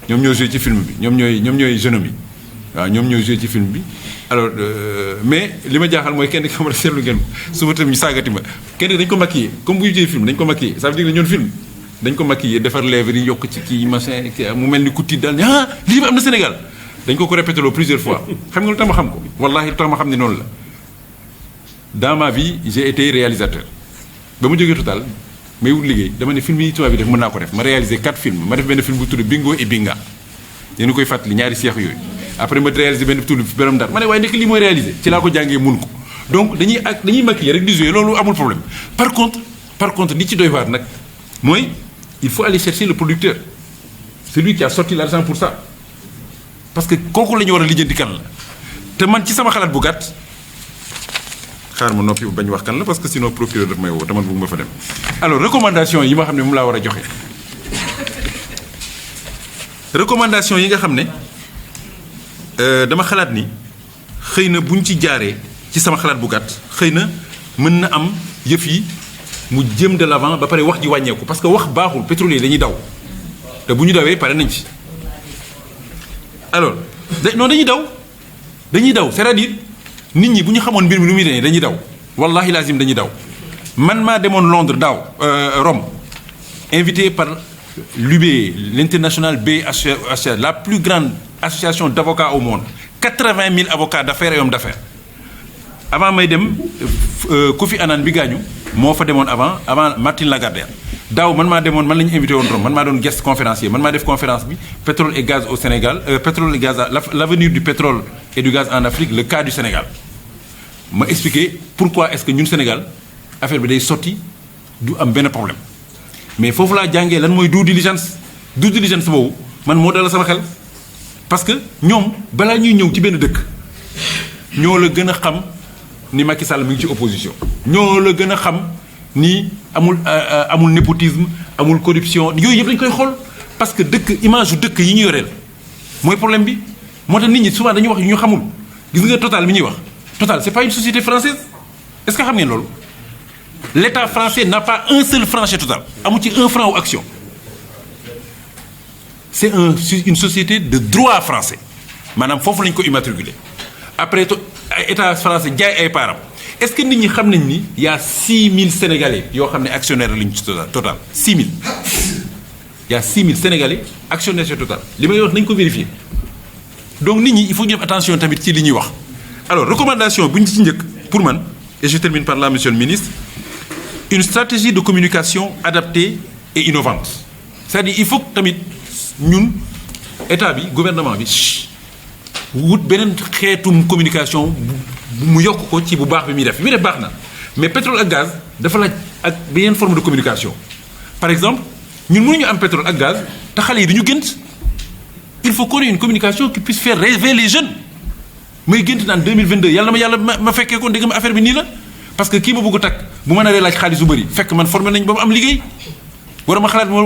ñoom ñoo joué ci film bi ñoom ñooy jeunes yi waaw ñoom ñoo joué ci film bi alors mais li ma jaaxal mooy kenn ki xam ne seetlu ngeen su ma tamit ñu saagati ma kenn dañ ko maquillé comme buy joué film dañ ko maquillé ça veut dire que ñoon film dañ ko maquillé defar lèvres yi yokk ci kii machin mu mel ni ku tiit daal ne lii am na Sénégal dañ ko répété loo plusieurs fois xam nga lu tax ma xam ko wallahi lu tax ma xam ne noonu la dans ma vie j'ai été réalisateur ba mu jógee Total may wut liggéey dama ne film yi tubaab bi def mën naa ko def ma réalisé 4 films ma def benn film bu tudd Bingo et Binga yéen koy fàttali ñaari seex yooyu après ma réalisé benn tudd Beram Ndar ma ne waaye nekk lii mooy réalisé ci laa ko jàngee mun ko donc dañuy maquiller rek di jouer loolu amul problème par contre li ci doy waar nag mooy il faut aller chercher le producteur celui qui a sorti l'argent pour ça parce que kooku la ñu war a lijjanti kan la te man ci sama xalaat bu gàtt xaar ma noppi bañ wax kan la parce que sinon procureur daf may woo te man bëgg ma fa dem alors recommandation yi ma xam ne moom laa war a joxe recommandation yi nga xam ne dama xalaat ni xëy na buñ ci jaaree ci sama xalaat bu gàtt xëy na mën na am yëf yi mu jëm de l'avant ba pare wax ji wàññeeku parce que wax baaxul pétrolier dañuy daw te bu ñu dawee pare nañ ci alors non dañuy daw c'est-à-dire nit ñi bu ñu xamoon mbir mi lu muy demee dañuy daw wallahi lazim dañuy daw man maa demoon Londres daaw Rome invité par l'UBE l'international BHR la plus grande association d'avocats au monde 80 000 avocats d'affaires et hommes d'affaires avant may dem Kofi Annan bi gaañu moo fa demoon avant Martine Lagarde daaw man maa demoon man la ñu invité woon Rome man maa doon guest conférencier man maa def conférence bi pétrole et gaz au Sénégal pétrole et gaz l'avenir du pétrole et du gaz en Afrique le cas du Sénégal ma expliquer pourquoi est-ce que ñun Sénégal affaire bi day sotti du am benn problème mais foofu laa jàngee lan mooy due diligence boobu man moo dala sama xel parce que ñoom balaa ñuy ñëw ci benn dëkk ñoo la gën a xam ni Macky Sall mi ngi ci opposition ñoo la gën a xam ni amul népotisme amul corruption yooyu yëpp dañu koy xool parce que dëkk image yu dëkk yi ñu yoreel mooy problème bi moo tax nit ñi souvent dañuy wax yu ñu xamul gis nga Total mi ñuy wax Total c'est pas une société française est-ce que xam ngeen loolu l'État français n'a pas un seul franc chez Total amu ci 1 franc ou action c'est une société de droit français maanaam foofu lañu ko immatriculé après État français jaay ay paaram est-ce que nit ñi xam nañ ni y a 6000 Sénégalais yoo xam ne actionnaire lañu ci Total 6000 y a 6000 Sénégalais actionnaires chez Total li may wax nañu ko vérifier donc nit ñi il faut ñu def attention tamit ci li ñuy wax alors recommandation bu ñu ci njëkk pour man et je termine par là monsieur le ministre une stratégie de communication adaptée et innovante c'est-à-dire il faut tamit ñun état bi gouvernement bi wut beneen xeetum communication mu yokk ko ci bu baax bi muy def baax na mais pétrole ak gaz dafa laaj ak beneen forme de communication par exemple ñun mënuñu am pétrole ak gaz te xale yi duñu gënt il faut qu'on ait une communication qui puisse faire rêver les jeunes may gënt naan 2022 yàlla ma fekkee ko ndegam affaire bi nii la parce que kii ma bëgg a takk bu ma naree laaj xaalis bu bëri fekk man formé nañ ba mu am liggéey war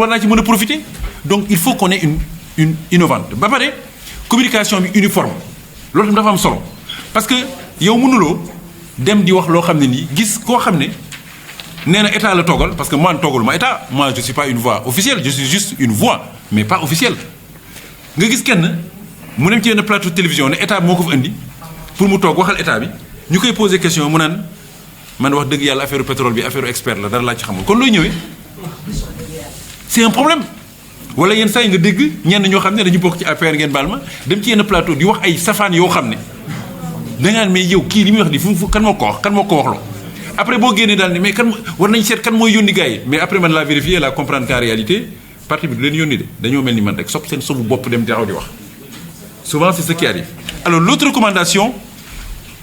naa ci mën a profiter donc il faut qu'on ait une innovante ba pare communication bi uniforme loolu tam dafa am solo parce que yow mënuloo dem di wax loo xam ne nii gis koo xam ne nee na état la toogal parce que moi toogalu ma état moi je suis pas une voix officielle je suis juste une voix mais pas officielle nga gis kenn mu dem ci yenn plateau de télévision ne état bi moo ko fa indi pour mu toog waxal état bi ñu koy poser question mu naan man wax dëgg yàlla affaire pétrole bi affaire expert la dara laa ci xamul kon looy ñëwee c'est un problème wala yenn saa yi nga dégg ñenn ñoo xam ne dañu bokk ci affaire ngeen baal ma dem ci yenn plateau di wax ay safaan yoo xam ne dangaan mais yow kii li muy wax nii fu kan moo ko waxloo après boo génnee daal ni mais kan war nañ seet kan mooy yónni gars yi mais après man la vérifier la comprendre qu'en réalité parti bi du leen yónni de dañoo mel ni man rek sopp seen sobu bopp dem taxaw di wax souvent c'est ce qui arrive Alors l'autre recommandation,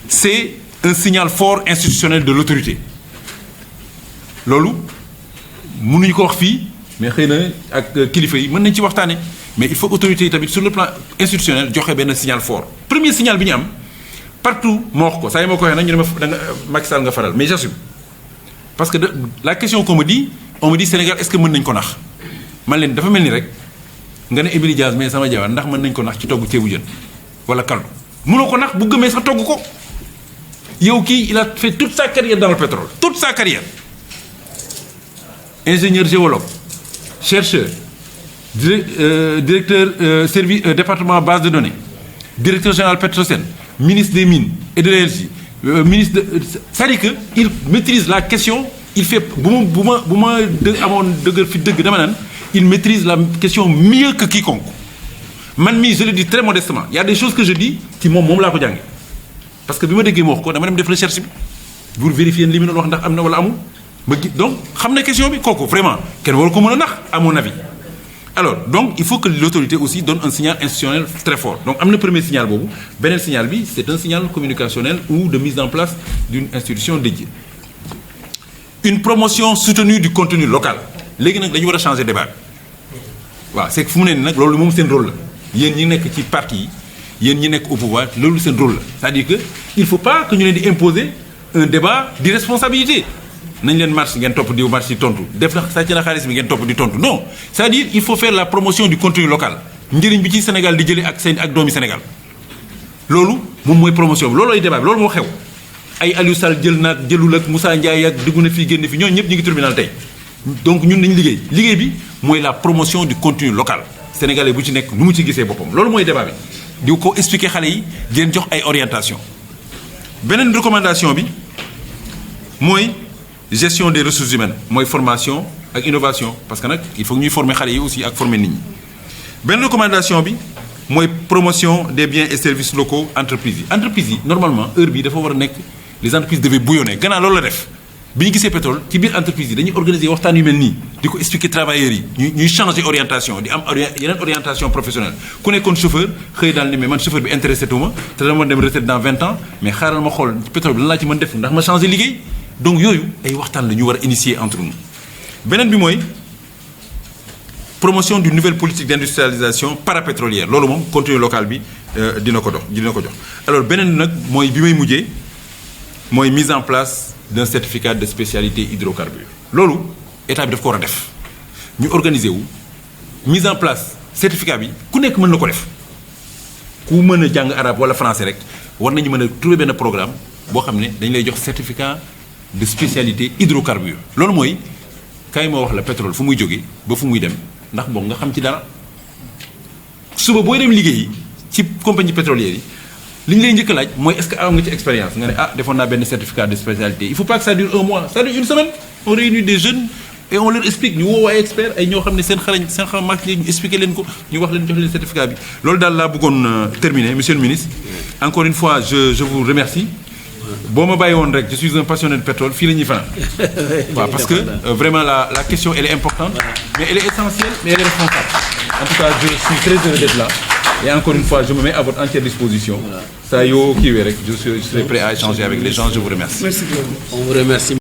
c'est un signal fort institutionnel de l'autorité. Loolu mënuñu ko wax fii mais xëy na ak kilifa yi mën nañ ci waxtaane mais il faut autorité yi tamit sur le plan institutionnel joxe benn signal fort. Premier signal bi ñu am partout moo wax ko saa yi ma ko waxee nag ñu ne ma da nga Macky Sall nga faral mais j'assume parce que la question qu'on me dit on me dit Sénégal est-ce que mën nañ ko nax man leen dafa mel ni rek nga ne Émilie Diaz mais sama jabar ndax mën nañ ko nax ci togg ceebu jën wala kaldu mënoo ko nax bu gëmee sax togg ko yow kii il a fait toute sa carrière dans le pétrole toute sa carrière ingénieur géologue chercheur directeur service département base de données directeur général Petrosen ministre des mines et de l'énergie ministre de c'est-à-dire que il maîtrise la question il fait bu ma amoon dëgër fi dëgg dama naan il maîtrise la question mieux que quiconque man mii je le dis très modestement il y a des choses que je dis ci moom laa ko jànge parce que bi ma déggee ma wax ko dama dem def recherche bi pour vérifier li mu doon wax ndax am na wala amul ma gi donc xam na question bi kooku vraiment kenn waru ko mën a nax à mon avis. Alors donc il faut que l'autorité aussi donne un signal institutionnel très fort donc am na premier signal boobu beneen signal bi c'est un signal communicationnel ou de mise en place d'une institution dédiée. Une promotion soutenue du contenu local léegi nag dañu war a changer débat bi waaw c'est que fu mu ne nii nag loolu moom seen rôle la yéen ñi nekk ci parti yi yéen ñi nekk au pouvoir loolu seen rôle la c'est-à-dire que il faut pas que ñu leen di imposer un débat d'irresponsabilité nañ leen marche ngeen topp di marche di tontu def na sàcc na xaalis bi ngeen topp di tontu non c'est-à-dire il faut faire la promotion du contenu local njëriñ bi ci Sénégal di jëlee ak seen ak doomi Sénégal loolu moom mooy promotion bi loolooy débat bi loolu moo xew ay Aliou Sall jël naag jëlul ak Moussa Ndiaye ak dugg na fii génn fi ñooñu ñëpp ñu ngi tribunal tey donc ñun nañ liggéey bi mooy la promotion du contenu local sénégalais bu ci nekk nu mu ci gisee boppam loolu mooy débat bi di ko expliquer xale yi di leen jox ay orientation beneen recommandation bi mooy gestion des ressources humaines mooy formation ak innovation parce que nag il faut ñuy former xale yi aussi ak former nit ñi beneen recommandation bi mooy promotion des biens et services locaux entreprises yi normalement heure bi dafa war a nekk les entreprises devaient bouillonner gannaaw loolu la def bi ñu gisee pétrole ci biir entreprise yi dañuy organiser waxtaan yu mel nii di ko expliquer travailleurs yi ñuy changer orientation di am yeneen orientation professionnelle ku nekkoon chauffeur xëy daal ni mais man chauffeur bi intéressé tuma te dama dem retraite dans 20 ans mais xaaral ma xool pétrole bi lan laa ci mën def ndax ma changer liggéey donc yooyu ay waxtaan la ñu war a initier entre nous beneen bi mooy promotion d'une nouvelle politique d'industrialisation parapétrolière loolu moom contenu local bi dina ko jox alors beneen nag mooy bi may mujjee mooy mise en place d'un certificat de spécialité hydrocarbures loolu état bi daf ko war a def ñu organiser wu mise en place certificat bi ku nekk mën na ko def ku mën a jàng arabe wala français rek war nañu mën a trouver benn programme boo xam ne dañ lay jox certificat de spécialité hydrocarbures loolu mooy kay moo wax la pétrole fu muy jógee ba fu muy dem ndax boog nga xam ci dara suba booy dem liggéeyi ci compagnie pétrolière yi li ñu lay njëkk a laaj mooy est-ce que am nga ci expérience nga ne defoon naa benn certificat de spécialité il faut pas que ça dure un mois ça dure une semaine on réunit des jeunes et on leur explique ñu woo ay experts ay ñoo xam ne seen xam màcc ñu expliquer leen ko ñu wax leen jox leen certificat bi loolu daal laa bëggoon terminer monsieur le ministre encore une fois je vous remercie boo ma bàyyi woon rek je suis un passionné de pétrole fii la ñuy fanaan waaw parce que vraiment la question elle est importante mais elle est essentielle mais elle est responsable en tout cas je suis très heureux d'être là et encore une fois je me mets à votre entière disposition saa yoo kiiwee rek je serai prêt à échanger avec les gens je vous remercie. Merci beaucoup. On vous remercie.